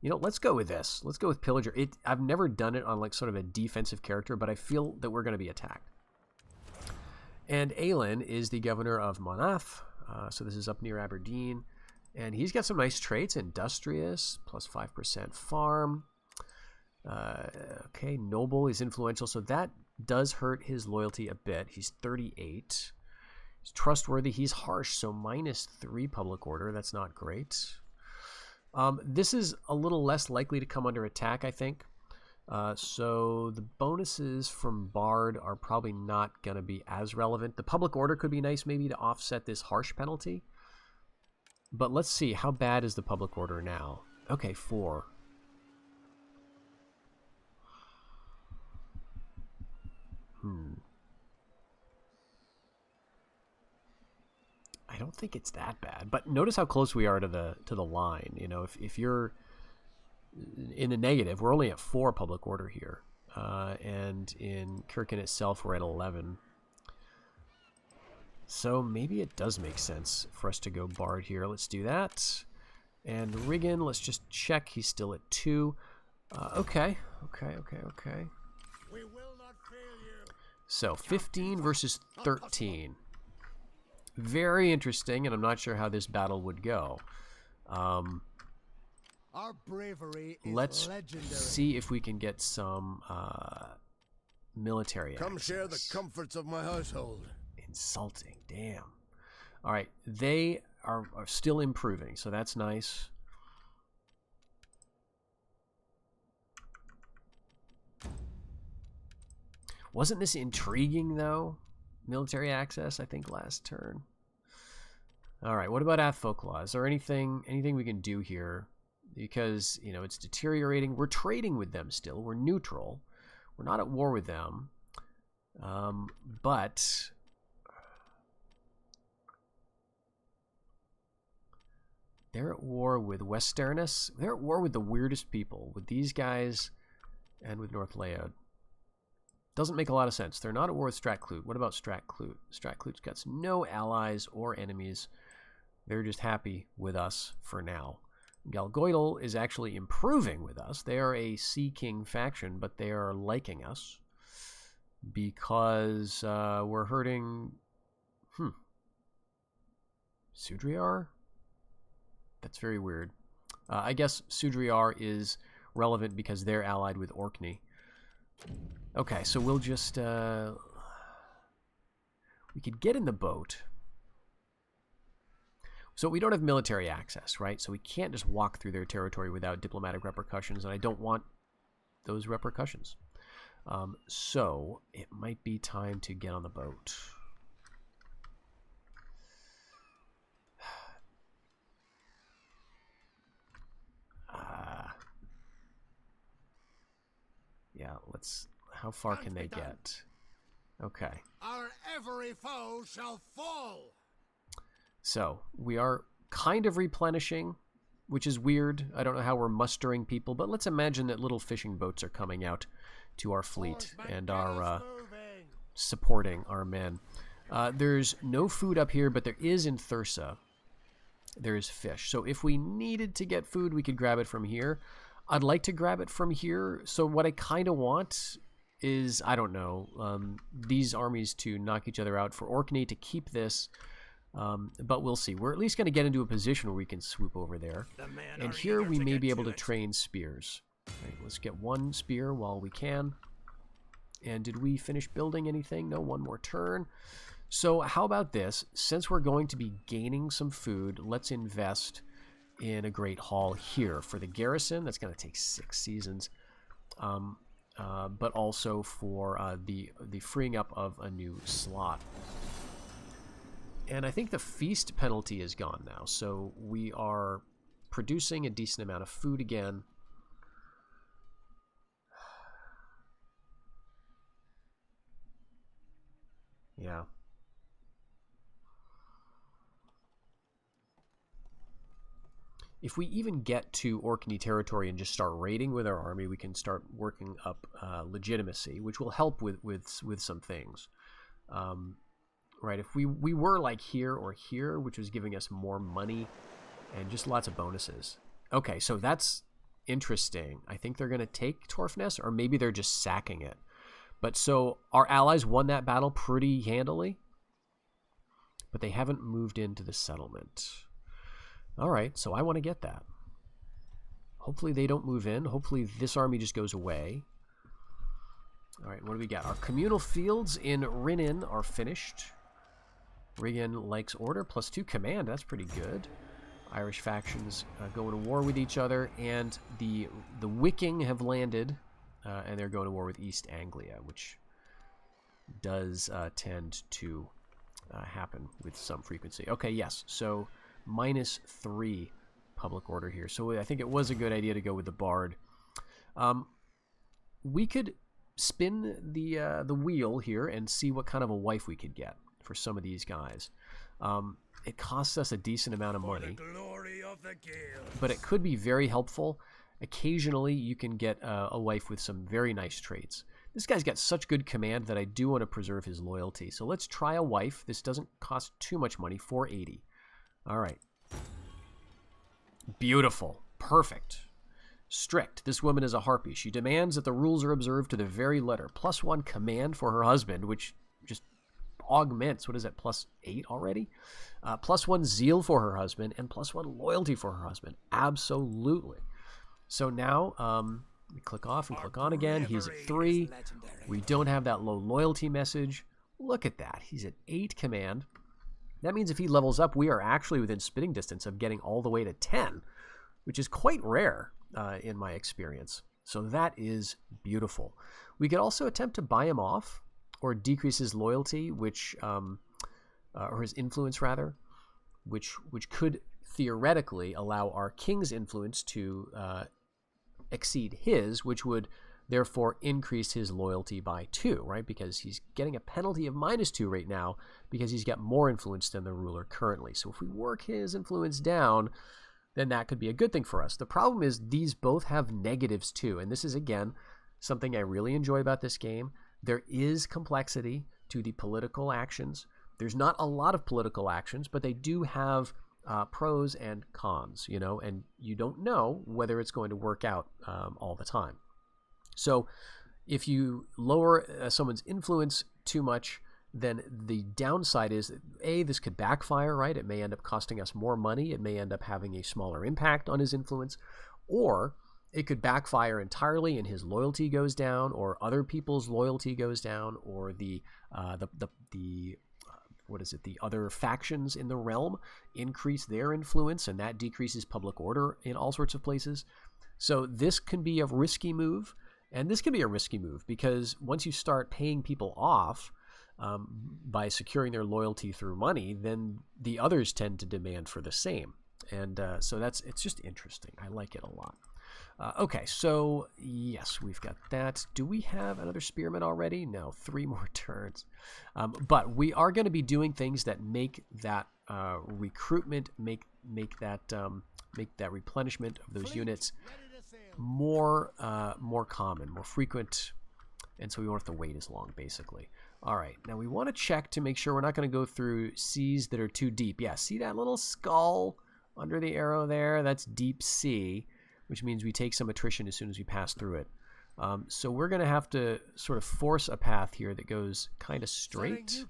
Speaker 1: Let's go with this. Let's go with Pillager. I've never done it on like sort of a defensive character, but I feel that we're going to be attacked. And Aelin is the governor of Monath. So this is up near Aberdeen. And he's got some nice traits. Industrious, plus 5% farm. Okay, noble is influential. So that does hurt his loyalty a bit. He's 38. He's trustworthy. He's harsh. So -3 public order. That's not great. This is a little less likely to come under attack, I think. So the bonuses from Bard are probably not going to be as relevant. The public order could be nice maybe to offset this harsh penalty. But let's see, how bad is the public order now? Okay, 4. I don't think it's that bad. But notice how close we are to the line. You know, if you're in the negative, we're only at 4 public order here. And in Kirken itself, we're at 11. So maybe it does make sense for us to go Bard here. Let's do that. And Riggin, let's just check. He's still at 2. Okay.
Speaker 2: We will not fail you.
Speaker 1: So 15 versus 13. Very interesting, and I'm not sure how this battle would go.
Speaker 2: Our bravery is
Speaker 1: Let's
Speaker 2: legendary.
Speaker 1: see if we can get some military
Speaker 2: Come
Speaker 1: access.
Speaker 2: share the comforts of my household.
Speaker 1: Insulting, damn. All right, they are still improving, so that's nice. Wasn't this intriguing, though? Military access, I think, last turn. All right, what about Athfolklaw? Is there anything we can do here? Because, you know, it's deteriorating. We're trading with them still. We're neutral. We're not at war with them. But they're at war with Westernus. They're at war with the weirdest people, with these guys and with North Layout. Doesn't make a lot of sense. They're not at war with Strathclute. What about Strathclute? Strathclute's got no allies or enemies. They're just happy with us for now. Galgoidal is actually improving with us. They are a Sea King faction, but they are liking us because we're hurting... Sudriar? That's very weird. I guess Sudriar is relevant because they're allied with Orkney. Okay, so we'll just... we could get in the boat. So we don't have military access, right? So we can't just walk through their territory without diplomatic repercussions, and I don't want those repercussions. So it might be time to get on the boat. Yeah, let's... How far can they get? Okay.
Speaker 2: Our every foe shall fall.
Speaker 1: So, we are kind of replenishing, which is weird. I don't know how we're mustering people, but let's imagine that little fishing boats are coming out to our fleet and are supporting our men. There's no food up here, but there is in Thursa. There is fish. So if we needed to get food, we could grab it from here. I'd like to grab it from here. So what I kind of want is, I don't know, these armies to knock each other out, for Orkney to keep this. But we'll see. We're at least going to get into a position where we can swoop over there. And here we may be able to train spears. Right, let's get 1 spear while we can. And did we finish building anything? No, 1 more turn. So how about this? Since we're going to be gaining some food, let's invest in a great hall here for the garrison. That's going to take 6 seasons. But also for the freeing up of a new slot. And I think the feast penalty is gone now, so we are producing a decent amount of food again. Yeah. If we even get to Orkney territory and just start raiding with our army, we can start working up legitimacy, which will help with some things. Right, if we were like here or here, which was giving us more money and just lots of bonuses. Okay, so that's interesting. I think they're going to take Torfness, or maybe they're just sacking it. But so our allies won that battle pretty handily. but they haven't moved into the settlement. All right, so I want to get that. Hopefully they don't move in. Hopefully this army just goes away. All right, what do we got? Our communal fields in Rinnin are finished. Riggin likes order, +2 command. That's pretty good. Irish factions going to war with each other, and the Wiking have landed, and they're going to war with East Anglia, which does tend to happen with some frequency. Okay, yes, so -3 public order here. So I think it was a good idea to go with the Bard. We could spin the wheel here and see what kind of a wife we could get for some of these guys. It costs us a decent amount of money, but it could be very helpful. Occasionally, you can get a wife with some very nice traits. This guy's got such good command that I do want to preserve his loyalty. So let's try a wife. This doesn't cost too much money, 480. All right. Beautiful. Perfect. Strict. This woman is a harpy. She demands that the rules are observed to the very letter. +1 command for her husband, which just augments, what is that, +8 already? +1 zeal for her husband, and +1 loyalty for her husband. Absolutely. So now we click off and click on again. He's at 3. We don't have that low loyalty message. Look at that. He's at 8 command. That means if he levels up, we are actually within spitting distance of getting all the way to 10, which is quite rare in my experience. So that is beautiful. We could also attempt to buy him off or decrease his loyalty, which or his influence rather, which could theoretically allow our king's influence to exceed his, which would therefore increase his loyalty by 2, right? Because he's getting a penalty of -2 right now because he's got more influence than the ruler currently. So if we work his influence down, then that could be a good thing for us. The problem is these both have negatives too, and this is, again, something I really enjoy about this game. There is complexity to the political actions. There's not a lot of political actions, but they do have pros and cons, you know, and you don't know whether it's going to work out all the time. So if you lower someone's influence too much, then the downside is, A, this could backfire, right? It may end up costing us more money. It may end up having a smaller impact on his influence, or it could backfire entirely and his loyalty goes down, or other people's loyalty goes down, or the other factions in the realm increase their influence, and that decreases public order in all sorts of places. So this can be a risky move, and this can be a risky move because once you start paying people off by securing their loyalty through money, then the others tend to demand for the same. And so it's just interesting. I like it a lot. Okay, so yes, we've got that. Do we have another spearman already? No, 3 more turns. But we are going to be doing things that make that recruitment, make that replenishment of those units more common, more frequent, and so we won't have to wait as long, basically. All right, now we want to check to make sure we're not going to go through seas that are too deep. Yeah, see that little skull under the arrow there? That's deep sea, which means we take some attrition as soon as we pass through it. So we're going to have to sort of force a path here that goes kind of straight.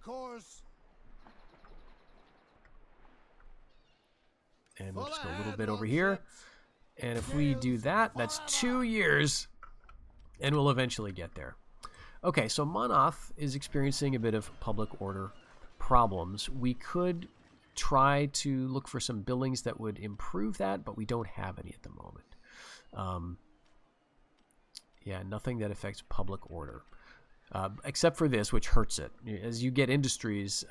Speaker 1: And we'll just go a little bit over here. And if we do that, that's 2 years, and we'll eventually get there. Okay, so Monoth is experiencing a bit of public order problems. We could try to look for some buildings that would improve that, but we don't have any at the moment. Yeah, nothing that affects public order, except for this, which hurts it. As you get industries,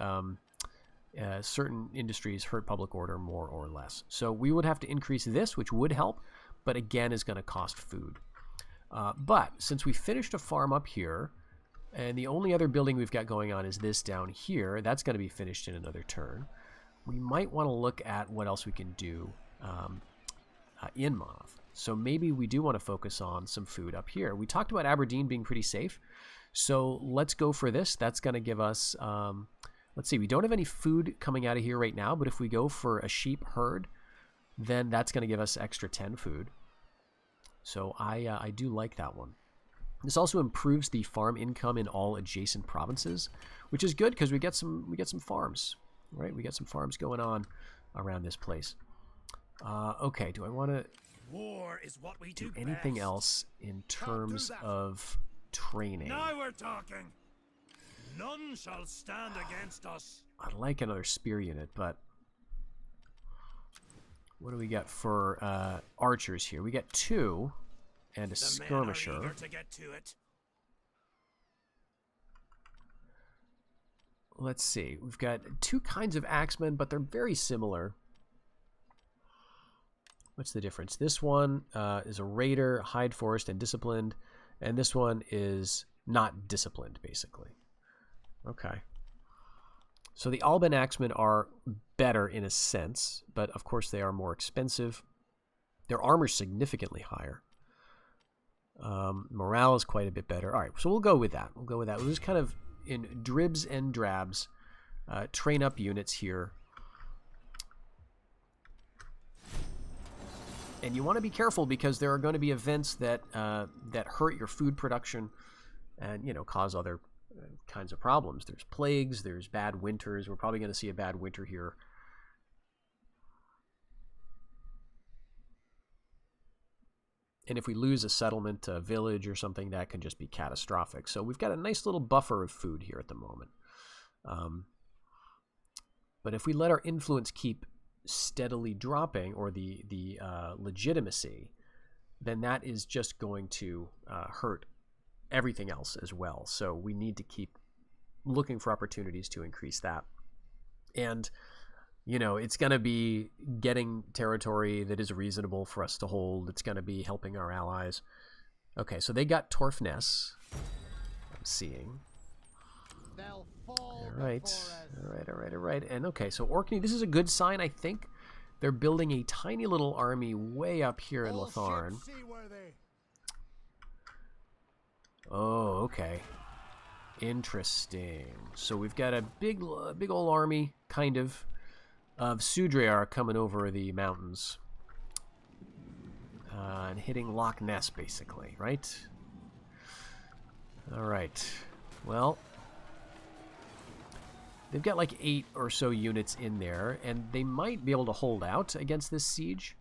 Speaker 1: certain industries hurt public order more or less. So we would have to increase this, which would help, but again is going to cost food. But since we finished a farm up here, and the only other building we've got going on is this down here, that's going to be finished in another turn. We might want to look at what else we can do in Monoth. So maybe we do want to focus on some food up here. We talked about Aberdeen being pretty safe, so let's go for this. That's going to give us, let's see, we don't have any food coming out of here right now, but if we go for a sheep herd, then that's going to give us extra 10 food. So I do like that one. This also improves the farm income in all adjacent provinces, which is good because we get some farms. right? We got some farms going on around this place. Okay, do I want to
Speaker 3: War is what we
Speaker 1: do
Speaker 3: do
Speaker 1: anything
Speaker 3: best.
Speaker 1: else in terms of training?
Speaker 3: Now we're talking. None shall stand against us.
Speaker 1: I'd like another spear unit, but what do we got for archers here? We got 2 and a
Speaker 3: The men are
Speaker 1: skirmisher.
Speaker 3: eager to get to it.
Speaker 1: Let's see. We've got 2 kinds of axemen, but they're very similar. What's the difference? This one is a raider, hide forest, and disciplined, and this one is not disciplined, basically. Okay. So the Alban axemen are better in a sense, but of course they are more expensive. Their armor's significantly higher. Morale is quite a bit better. All right, so we'll go with that. We'll just kind of, in dribs and drabs, train up units here. And you want to be careful because there are going to be events that that hurt your food production and, you know, cause other kinds of problems. There's plagues, there's bad winters. We're probably going to see a bad winter here. And if we lose a settlement, a village or something, that can just be catastrophic. So we've got a nice little buffer of food here at the moment. But if we let our influence keep steadily dropping, or the legitimacy, then that is just going to hurt everything else as well. So we need to keep looking for opportunities to increase that. And, you know, it's going to be getting territory that is reasonable for us to hold. It's going to be helping our allies. Okay, so they got Torfness, I'm seeing. All right. And okay, so Orkney, this is a good sign, I think. They're building a tiny little army way up here in Latharn. Oh, okay. Interesting. So we've got a big old army, kind of Sudreyar coming over the mountains. And hitting Loch Ness, basically, right? All right. Well, they've got like 8 or so units in there, and they might be able to hold out against this siege.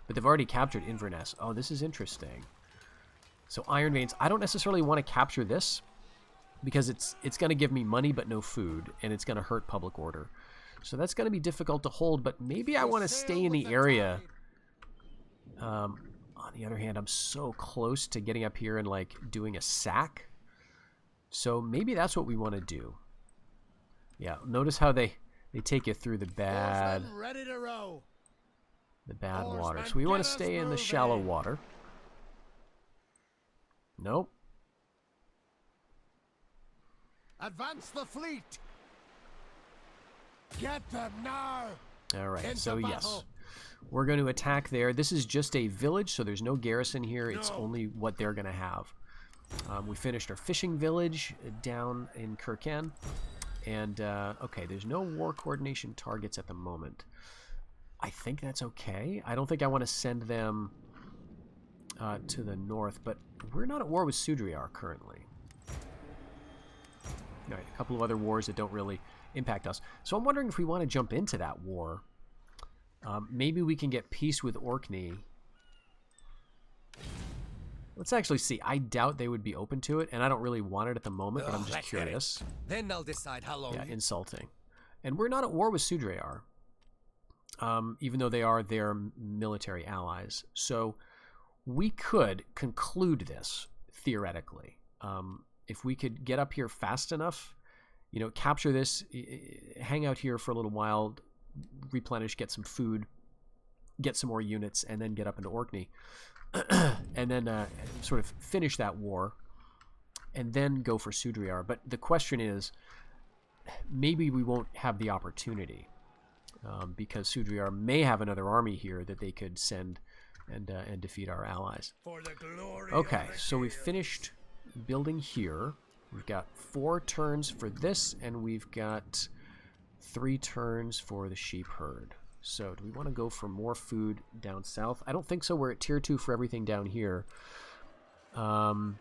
Speaker 1: But they've already captured Inverness. Oh, this is interesting. So Iron Veins, I don't necessarily want to capture this because it's going to give me money but no food, and it's going to hurt public order. So that's going to be difficult to hold, but maybe I want to stay in the area. On the other hand, I'm so close to getting up here and like doing a sack. So maybe that's what we want to do. Yeah, notice how they take you through the bad water. So we want to stay in the shallow water. Nope.
Speaker 2: Advance the fleet. Get them now.
Speaker 1: All right. So yes, we're going to attack there. This is just a village, so there's no garrison here. It's only what they're going to have. We finished our fishing village down in Kirken. And, okay, there's no war coordination targets at the moment. I think that's okay. I don't think I want to send them to the north, but we're not at war with Sudreyar currently. All right, a couple of other wars that don't really impact us. So I'm wondering if we want to jump into that war. Maybe we can get peace with Orkney. Let's actually see. I doubt they would be open to it, and I don't really want it at the moment, but I'm just curious.
Speaker 4: Then they'll decide how long.
Speaker 1: Yeah, insulting. And we're not at war with Sudreyar, even though they are their military allies. So we could conclude this, theoretically. If we could get up here fast enough, you know, capture this, hang out here for a little while, replenish, get some food, get some more units, and then get up into Orkney. And then sort of finish that war, and then go for Sudreyar. But the question is, maybe we won't have the opportunity, because Sudreyar may have another army here that they could send and defeat our allies. Okay, so we've finished building here. We've got 4 turns for this, and we've got 3 turns for the sheep herd. So do we want to go for more food down south? I don't think so. We're at tier 2 for everything down here. And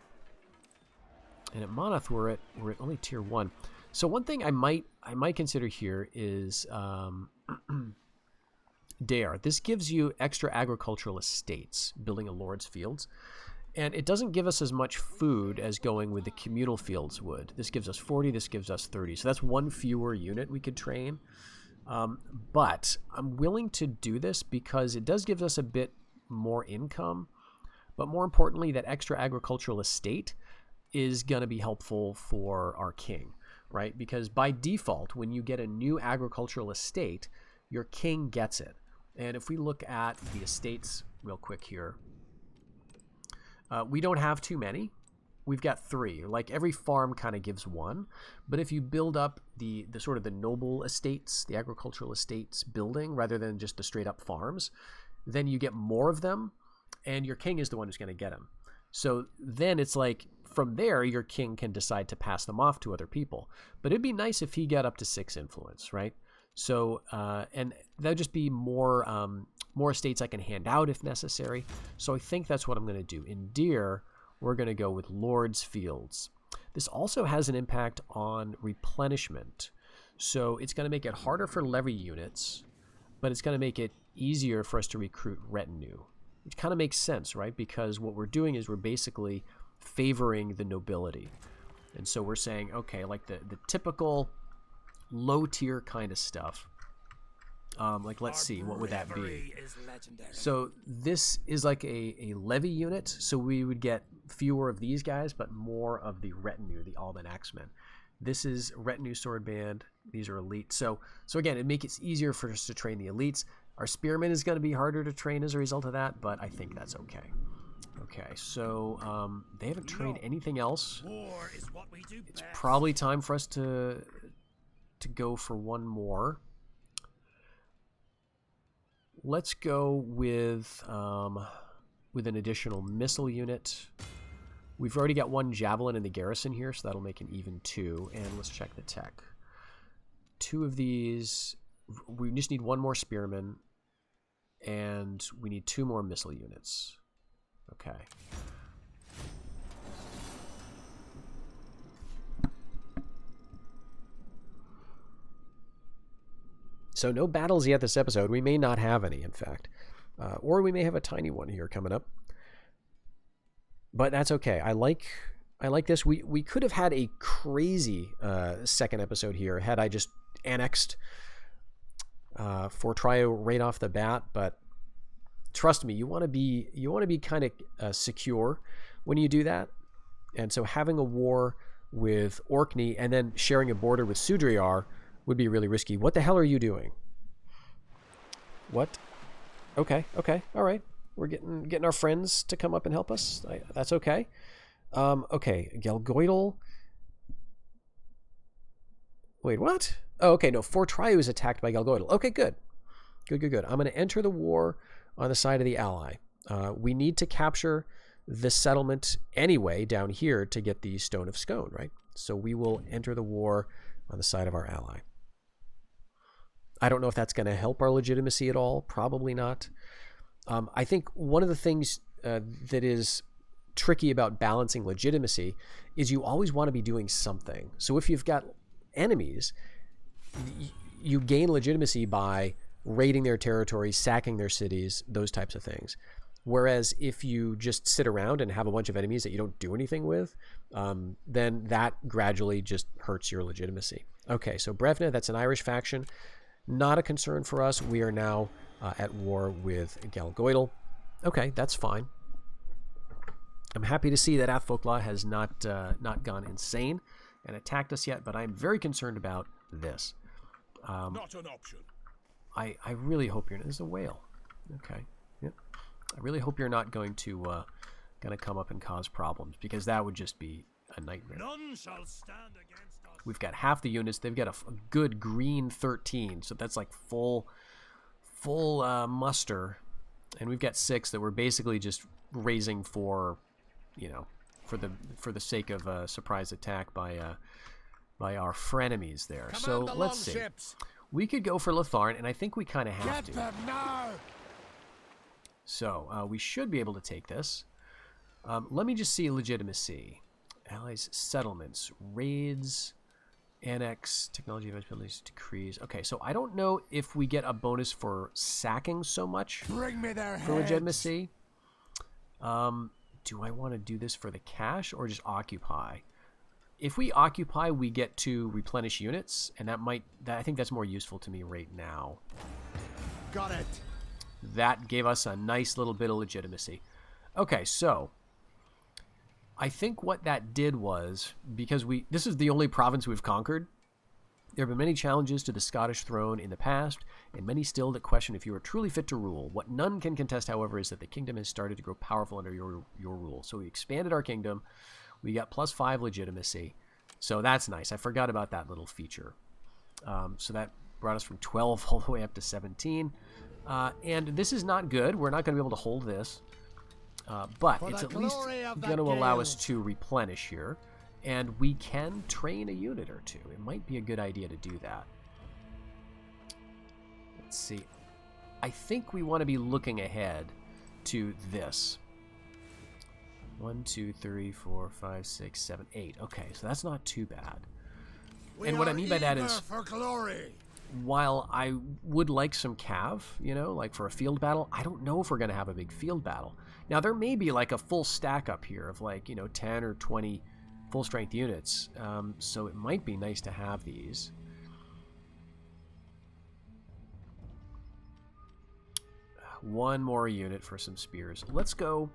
Speaker 1: at Moneth, we're at only tier 1. So one thing I might consider here is Dare. This gives you extra agricultural estates, building a lord's fields. And it doesn't give us as much food as going with the communal fields would. This gives us 40, this gives us 30. So that's one fewer unit we could train. But I'm willing to do this because it does give us a bit more income. But more importantly, that extra agricultural estate is going to be helpful for our king, right? Because by default, when you get a new agricultural estate, your king gets it. And if we look at the estates real quick here, we don't have too many. We've got 3. Like every farm kind of gives 1. But if you build up the sort of the noble estates, the agricultural estates building, rather than just the straight up farms, then you get more of them, and your king is the one who's going to get them. So then it's like from there, your king can decide to pass them off to other people. But it'd be nice if he got up to 6 influence, right? So, and that'd just be more estates I can hand out if necessary. So I think that's what I'm going to do. In Deer, we're going to go with Lord's Fields. This also has an impact on replenishment. So it's going to make it harder for levy units, but it's going to make it easier for us to recruit retinue, which kind of makes sense, right? Because what we're doing is we're basically favoring the nobility. And so we're saying, okay, like the typical low tier kind of stuff. Like, let's see, what would that be? So this is like a levy unit. So we would get fewer of these guys, but more of the retinue, the Alban Axemen. This is retinue sword band. These are elite. So again, it makes it easier for us to train the elites. Our spearmen is going to be harder to train as a result of that, but I think that's okay. Okay, so they haven't trained anything else. It's probably time for us to go for one more. Let's go with an additional missile unit. We've already got 1 javelin in the garrison here, so that'll make an even 2. And let's check the tech. 2 of these. We just need 1 more spearman, and we need 2 more missile units. Okay. So no battles yet this episode. We may not have any, in fact. Or we may have a tiny one here coming up. But that's okay. I like this. We could have had a crazy second episode here had I just annexed Fortrio right off the bat, but trust me, you want to be kind of secure when you do that. And so having a war with Orkney and then sharing a border with Sudriar would be really risky. What the hell are you doing? What? Okay, all right. We're getting our friends to come up and help us. That's okay. Okay, Gelgoidal. Wait, what? Oh, okay, no, Fortrio is attacked by Gelgoidal. Okay, good. Good. I'm going to enter the war on the side of the ally. We need to capture this settlement anyway down here to get the Stone of Scone, right? So we will enter the war on the side of our ally. I don't know if that's going to help our legitimacy at all. Probably not. I think one of the things that is tricky about balancing legitimacy is you always want to be doing something. So if you've got enemies, you gain legitimacy by raiding their territories, sacking their cities, those types of things. Whereas if you just sit around and have a bunch of enemies that you don't do anything with, then that gradually just hurts your legitimacy. Okay, so Brevna, that's an Irish faction. Not a concern for us. We are now at war with Gelgoidal. Okay, that's fine. I'm happy to see that Athfolkla has not gone insane and attacked us yet, but I'm very concerned about this.
Speaker 2: Not an option.
Speaker 1: I really hope you're... There's a whale. Okay. Yep. I really hope you're not going to come up and cause problems, because that would just be a nightmare.
Speaker 3: None shall stand against us.
Speaker 1: We've got half the units. They've got a good green 13, so that's like full muster. And we've got 6 that we're basically just raising for, for the sake of a surprise attack by our frenemies there. So let's see. We could go for Letharn, and I think we kind of have to.
Speaker 2: Them now.
Speaker 1: So we should be able to take this. Let me just see legitimacy. Allies, settlements, raids. Annex technology abilities decrease. Okay, so I don't know if we get a bonus for sacking so much
Speaker 2: Bring me their
Speaker 1: for
Speaker 2: heads.
Speaker 1: legitimacy. Do I want to do this for the cash or just occupy? If we occupy, we get to replenish units, and I think that's more useful to me right now.
Speaker 2: Got it.
Speaker 1: That gave us a nice little bit of legitimacy. Okay, so I think what that did was, because this is the only province we've conquered, there have been many challenges to the Scottish throne in the past, and many still that question if you are truly fit to rule. What none can contest, however, is that the kingdom has started to grow powerful under your rule. So we expanded our kingdom. We got +5 legitimacy. So that's nice. I forgot about that little feature. So that brought us from 12 all the way up to 17. And this is not good. We're not going to be able to hold this. But it's at least going to allow us to replenish here. And we can train a unit or two. It might be a good idea to do that. Let's see. I think we want to be looking ahead to this. 1, 2, 3, 4, 5, 6, 7, 8. Okay, so that's not too bad. And what I mean by that is,
Speaker 2: for glory.
Speaker 1: while I would like some cav, you know, like for a field battle, I don't know if we're going to have a big field battle. Now, there may be like a full stack up here of like, 10 or 20 full-strength units, so it might be nice to have these. One more unit for some spears. Let's go.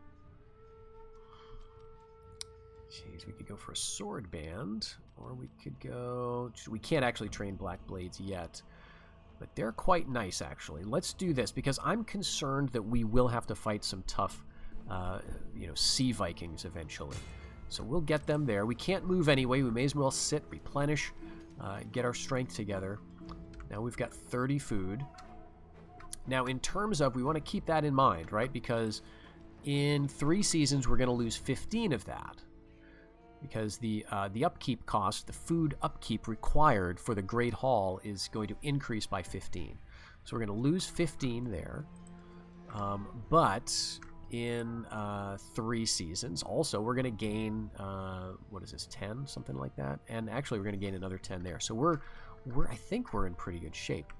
Speaker 1: Jeez, we could go for a sword band, or we could go... We can't actually train black blades yet, but they're quite nice, actually. Let's do this, because I'm concerned that we will have to fight some tough, sea Vikings eventually. So we'll get them there. We can't move anyway. We may as well sit, replenish, get our strength together. Now we've got 30 food. Now, in terms of... We want to keep that in mind, right? Because in 3 seasons, we're going to lose 15 of that. Because the upkeep cost, the food upkeep required for the Great Hall is going to increase by 15. So we're going to lose 15 there. But in 3 seasons, also, we're going to gain, what is this, 10? Something like that. And actually, we're going to gain another 10 there. So I think we're in pretty good shape.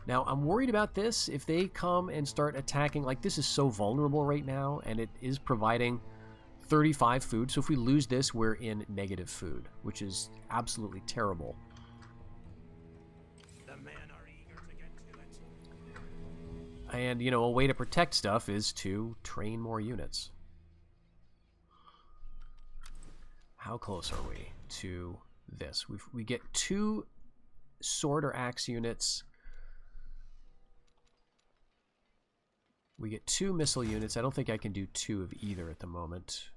Speaker 1: Now, I'm worried about this. If they come and start attacking, like this is so vulnerable right now, and it is providing 35 food. So if we lose this, we're in negative food, which is absolutely terrible.
Speaker 3: The men are eager to get to it.
Speaker 1: And, a way to protect stuff is to train more units. How close are we to this? We get 2 sword or axe units. We get 2 missile units. I don't think I can do 2 of either at the moment.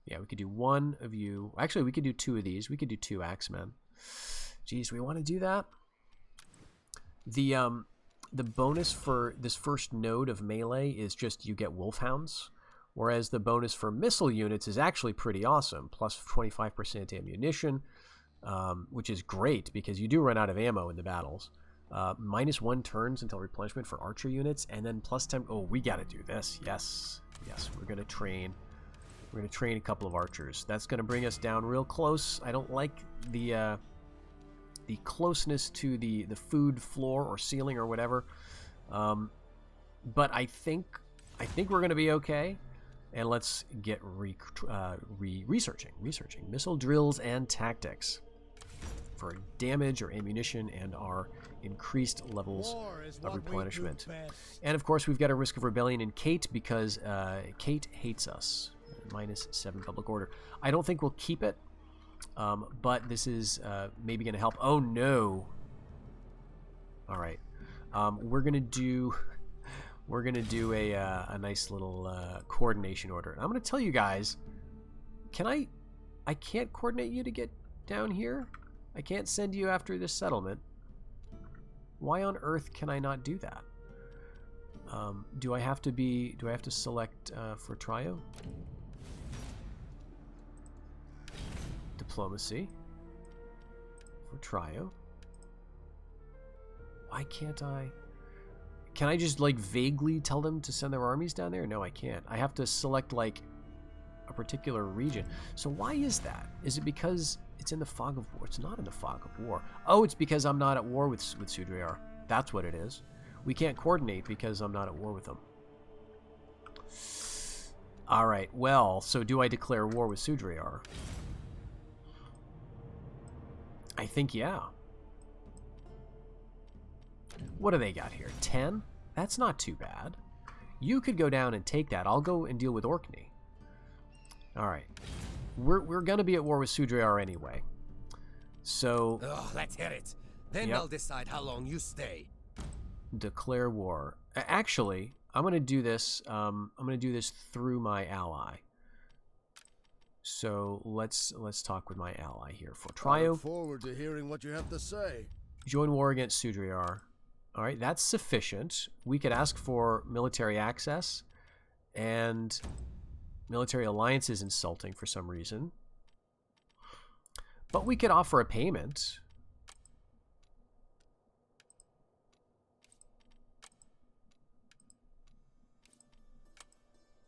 Speaker 1: Yeah, we could do 1 of you. Actually, we could do 2 of these. We could do 2 axemen. Geez, we want to do that? The bonus for this first node of melee is just you get wolfhounds, whereas the bonus for missile units is actually pretty awesome. Plus 25% ammunition, which is great because you do run out of ammo in the battles. -1 turns until replenishment for archer units, and then +10. Oh, we got to do this. Yes, we're gonna train. We're gonna train a couple of archers. That's gonna bring us down real close. I don't like the closeness to the food floor or ceiling or whatever, but I think we're gonna be okay. And let's get researching missile drills and tactics for damage or ammunition and our increased levels of replenishment. And of course, we've got a risk of rebellion in Kate because Kate hates us. -7 public order. I don't think we'll keep it, but this is maybe going to help. Oh no! All right, we're gonna do a nice little coordination order. And I'm gonna tell you guys, I can't coordinate you to get down here. I can't send you after this settlement. Why on earth can I not do that? Do I have to select for trio? Diplomacy for trio. Why can't I? Can I just like vaguely tell them to send their armies down there? No, I can't. I have to select like a particular region. So why is that? Is it because It's in the fog of war. It's not in the fog of war. Oh, it's because I'm not at war with Sudreyar. That's what it is. We can't coordinate because I'm not at war with them. All right. Well, so do I declare war with Sudreyar? I think yeah. What do they got here? 10? That's not too bad. You could go down and take that. I'll go and deal with Orkney. All right. We're going to be at war with Sudreyar anyway. So...
Speaker 4: Oh, let's hear it. Then I'll decide how long you stay.
Speaker 1: Declare war. Actually, I'm going to do this. I'm going to do this through my ally. So let's talk with my ally here. For
Speaker 2: I
Speaker 1: Trio.
Speaker 2: look forward to hearing what you have to say.
Speaker 1: Join war against Sudreyar. All right, that's sufficient. We could ask for military access, and military alliance is insulting for some reason. But we could offer a payment.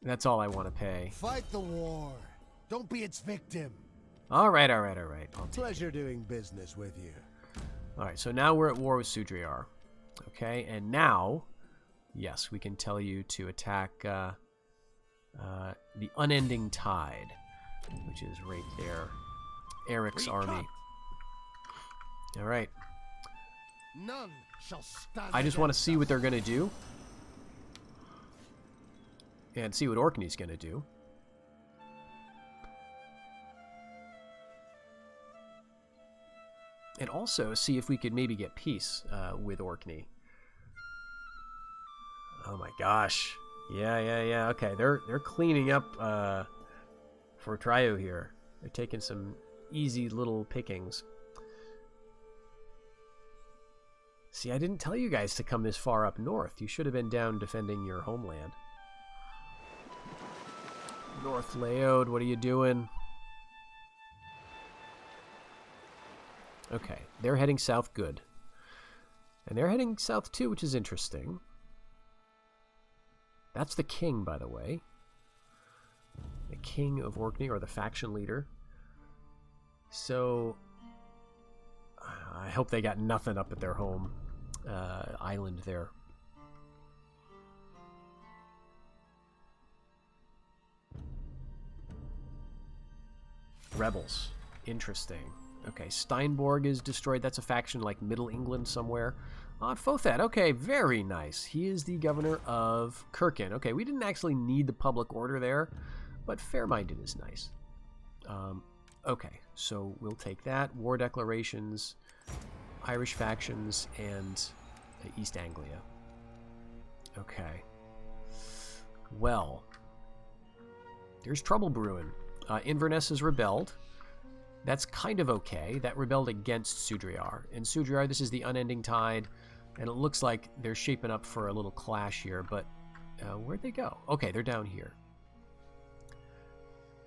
Speaker 1: That's all I want to pay.
Speaker 2: Fight the war. Don't be its victim.
Speaker 1: All right. I'll take
Speaker 2: Pleasure doing business with you.
Speaker 1: All right, so now we're at war with Sudreyar. Okay, and now, yes, we can tell you to attack the Unending Tide, which is right there. Eric's army. All right.
Speaker 2: None shall stand.
Speaker 1: I just want to see what they're going to do. And see what Orkney's going to do. And also see if we could maybe get peace with Orkney. Oh my gosh. Yeah. Okay, they're cleaning up for Trio here. They're taking some easy little pickings. See, I didn't tell you guys to come this far up north. You should have been down defending your homeland. North Laode, what are you doing? Okay, they're heading south, good. And they're heading south too, which is interesting. That's the king, by the way. The king of Orkney, or the faction leader. So, I hope they got nothing up at their home island there. Rebels. Interesting. Okay, Steinborg is destroyed. That's a faction like Middle England somewhere. Fothed. Okay, very nice. He is the governor of Kirken. Okay, we didn't actually need the public order there, but fair-minded is nice. Okay, so we'll take that. War declarations, Irish factions, and East Anglia. Okay. Well, there's trouble brewing. Inverness has rebelled. That's kind of okay. That rebelled against Sudreyar. And Sudreyar, this is the Unending Tide, and it looks like they're shaping up for a little clash here, but where'd they go? Okay, they're down here.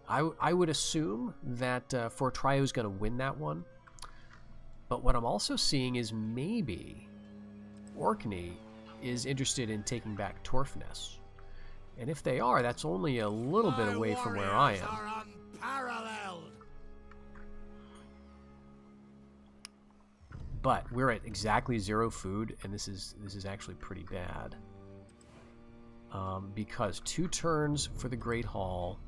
Speaker 1: I would assume that Fort Trio's going to win that one, but what I'm also seeing is maybe Orkney is interested in taking back Torfness. And if they are, that's only a little bit away from where I am.
Speaker 3: Are unparalleled.
Speaker 1: But we're at exactly 0 food, and this is actually pretty bad. Because 2 turns for the Great Hall.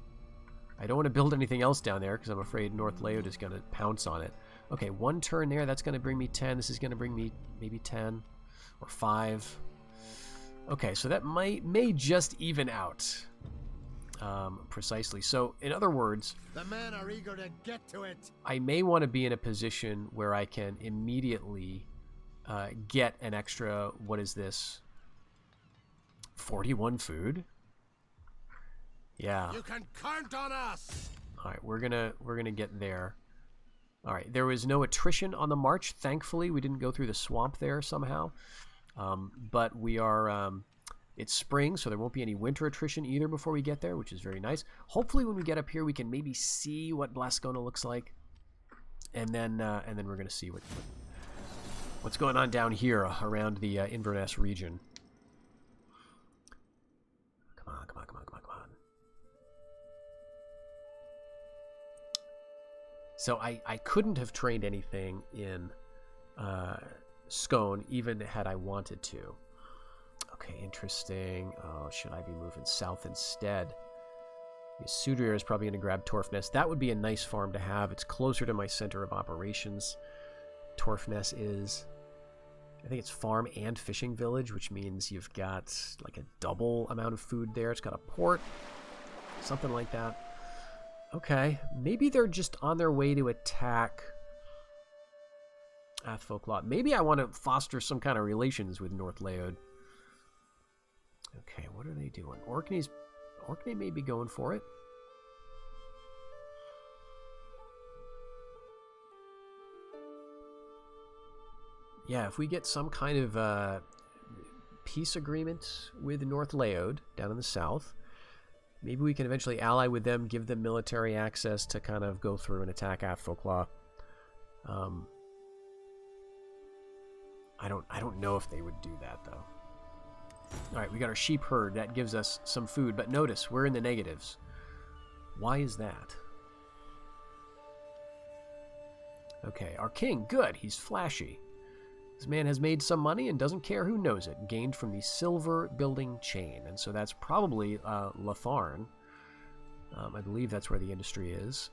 Speaker 1: I don't want to build anything else down there because I'm afraid North Laode is going to pounce on it. Okay, 1 turn there. That's going to bring me 10. This is going to bring me maybe 10 or 5. Okay, so that may just even out. Precisely. So, in other words,
Speaker 2: The men are eager to get to it.
Speaker 1: I may want to be in a position where I can immediately get an extra, what is this? 41 food? Yeah.
Speaker 2: You can count on us.
Speaker 1: All right, we're gonna get there. All right, there was no attrition on the march. Thankfully, we didn't go through the swamp there somehow. But we are. It's spring, so there won't be any winter attrition either before we get there, which is very nice. Hopefully, when we get up here, we can maybe see what Blascona looks like, and then we're gonna see what's going on down here around the Inverness region. Come on. So I couldn't have trained anything in Scone even had I wanted to. Okay, interesting. Oh, should I be moving south instead? Sudrir is probably going to grab Torfness. That would be a nice farm to have. It's closer to my center of operations. Torfness is, I think it's farm and fishing village, which means you've got like a double amount of food there. It's got a port, something like that. Okay, maybe they're just on their way to attack Athfolklot. Maybe I want to foster some kind of relations with North Leod. Okay, what are they doing? Orkney may be going for it. Yeah, if we get some kind of peace agreement with North Leod down in the south, maybe we can eventually ally with them, give them military access to kind of go through and attack Athfolklot. I don't know if they would do that though. All right, we got our sheep herd. That gives us some food, but notice we're in the negatives. Why is that? Okay, our king, good. He's flashy. This man has made some money and doesn't care who knows it. Gained from the silver building chain, and so that's probably Latharn. I believe that's where the industry is.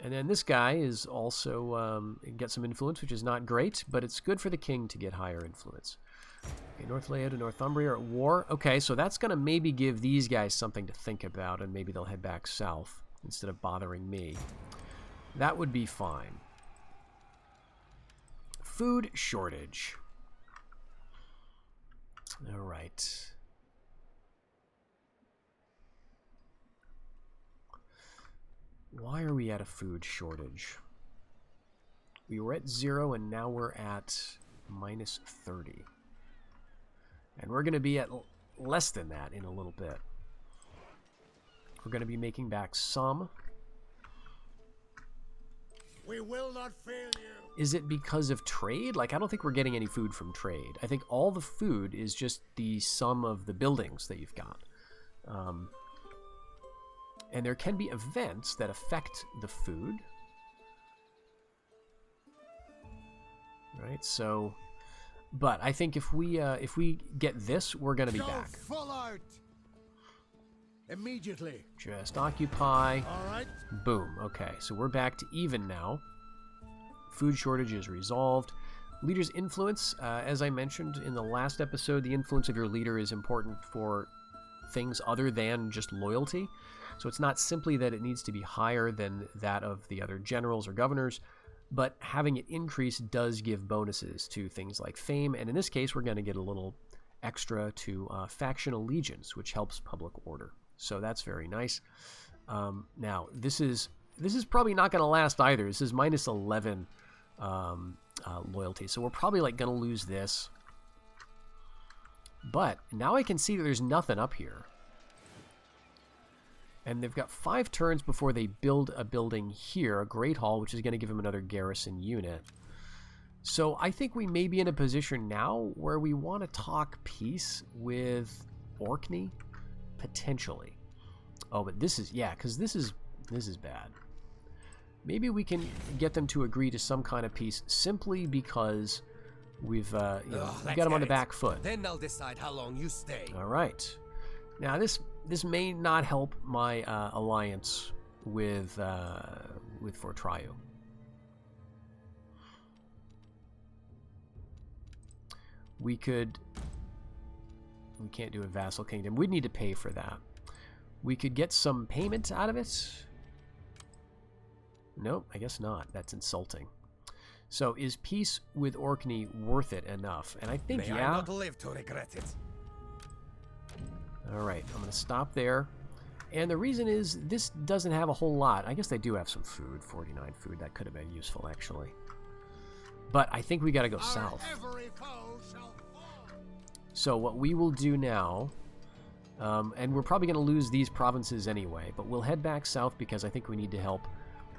Speaker 1: And then this guy is also get some influence, which is not great, but it's good for the king to get higher influence. Okay, North Leod and Northumbria are at war. Okay, so that's going to maybe give these guys something to think about, and maybe they'll head back south instead of bothering me. That would be fine. Food shortage. All right. Why are we at a food shortage? We were at 0 and now we're at minus 30. And we're going to be at less than that in a little bit. We're going to be making back some.
Speaker 2: We will not fail you.
Speaker 1: Is it because of trade? Like, I don't think we're getting any food from trade. I think all the food is just the sum of the buildings that you've got. And there can be events that affect the food. Right, so... But I think if we get this, we're going to be back.
Speaker 2: Full out. Immediately.
Speaker 1: Just occupy.
Speaker 2: All right.
Speaker 1: Boom. Okay, so we're back to even now. Food shortage is resolved. Leader's influence, as I mentioned in the last episode, the influence of your leader is important for things other than just loyalty. So it's not simply that it needs to be higher than that of the other generals or governors, but having it increase does give bonuses to things like fame, and in this case we're going to get a little extra to faction allegiance, which helps public order. So that's very nice. Now this is probably not going to last either. This is minus 11 loyalty, so we're probably like going to lose this. But now I can see that there's nothing up here. And they've got 5 turns before they build a building here, a Great Hall, which is going to give them another garrison unit. So I think we may be in a position now where we want to talk peace with Orkney, potentially. Oh, but this is, yeah, because this is bad. Maybe we can get them to agree to some kind of peace simply because we've got them on the back foot.
Speaker 4: Then I'll decide how long you stay.
Speaker 1: All right. Now this may not help my alliance with Fortriu. We can't do a vassal kingdom. We'd need to pay for that. We could get some payment out of it. Nope, I guess not. That's insulting. So is peace with Orkney worth it enough? And I think,
Speaker 4: May
Speaker 1: yeah.
Speaker 4: I not live to regret it.
Speaker 1: All right, I'm going to stop there. And the reason is this doesn't have a whole lot. I guess they do have some food, 49 food. That could have been useful, actually. But I think we got to go south. So what we will do now, and we're probably going to lose these provinces anyway, but we'll head back south because I think we need to help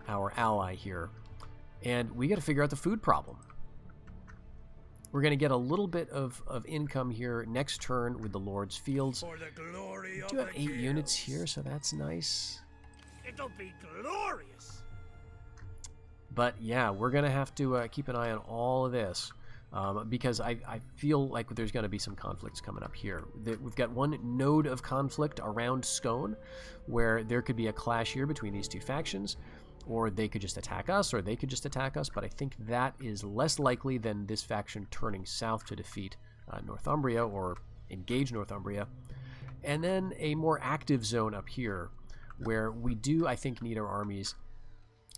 Speaker 1: our ally here. And we got to figure out the food problem. We're going to get a little bit of income here next turn with the Lord's Fields.
Speaker 3: For the glory
Speaker 1: We do have 8 units here, so that's nice.
Speaker 3: It'll be glorious.
Speaker 1: But yeah, we're going to have to keep an eye on all of this. Because I feel like there's going to be some conflicts coming up here. We've got one node of conflict around Scone, where there could be a clash here between these two factions, or they could just attack us, or they could just attack us, but I think that is less likely than this faction turning south to defeat Northumbria, or engage Northumbria. And then a more active zone up here, where we do, I think, need our armies,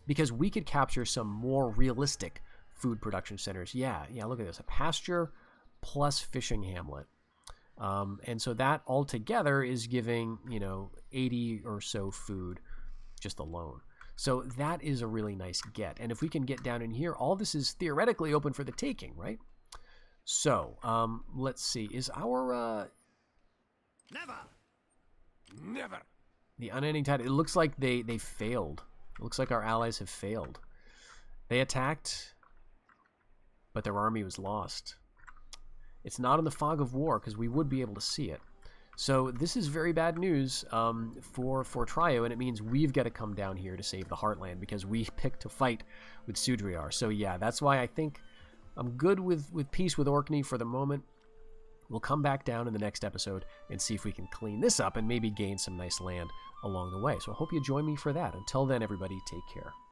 Speaker 1: because we could capture some more realistic food production centers. Yeah, look at this. A pasture plus fishing hamlet. And so that altogether is giving, 80 or so food just alone. So that is a really nice get. And if we can get down in here, all this is theoretically open for the taking, right? So, let's see. Is our...
Speaker 3: Never!
Speaker 1: The unending tide, it looks like they failed. It looks like our allies have failed. They attacked, but their army was lost. It's not in the fog of war, because we would be able to see it. So this is very bad news for Trio, and it means we've got to come down here to save the Heartland, because we picked to fight with Sudriar. So yeah, that's why I think I'm good with peace with Orkney for the moment. We'll come back down in the next episode and see if we can clean this up and maybe gain some nice land along the way. So I hope you join me for that. Until then, everybody, take care.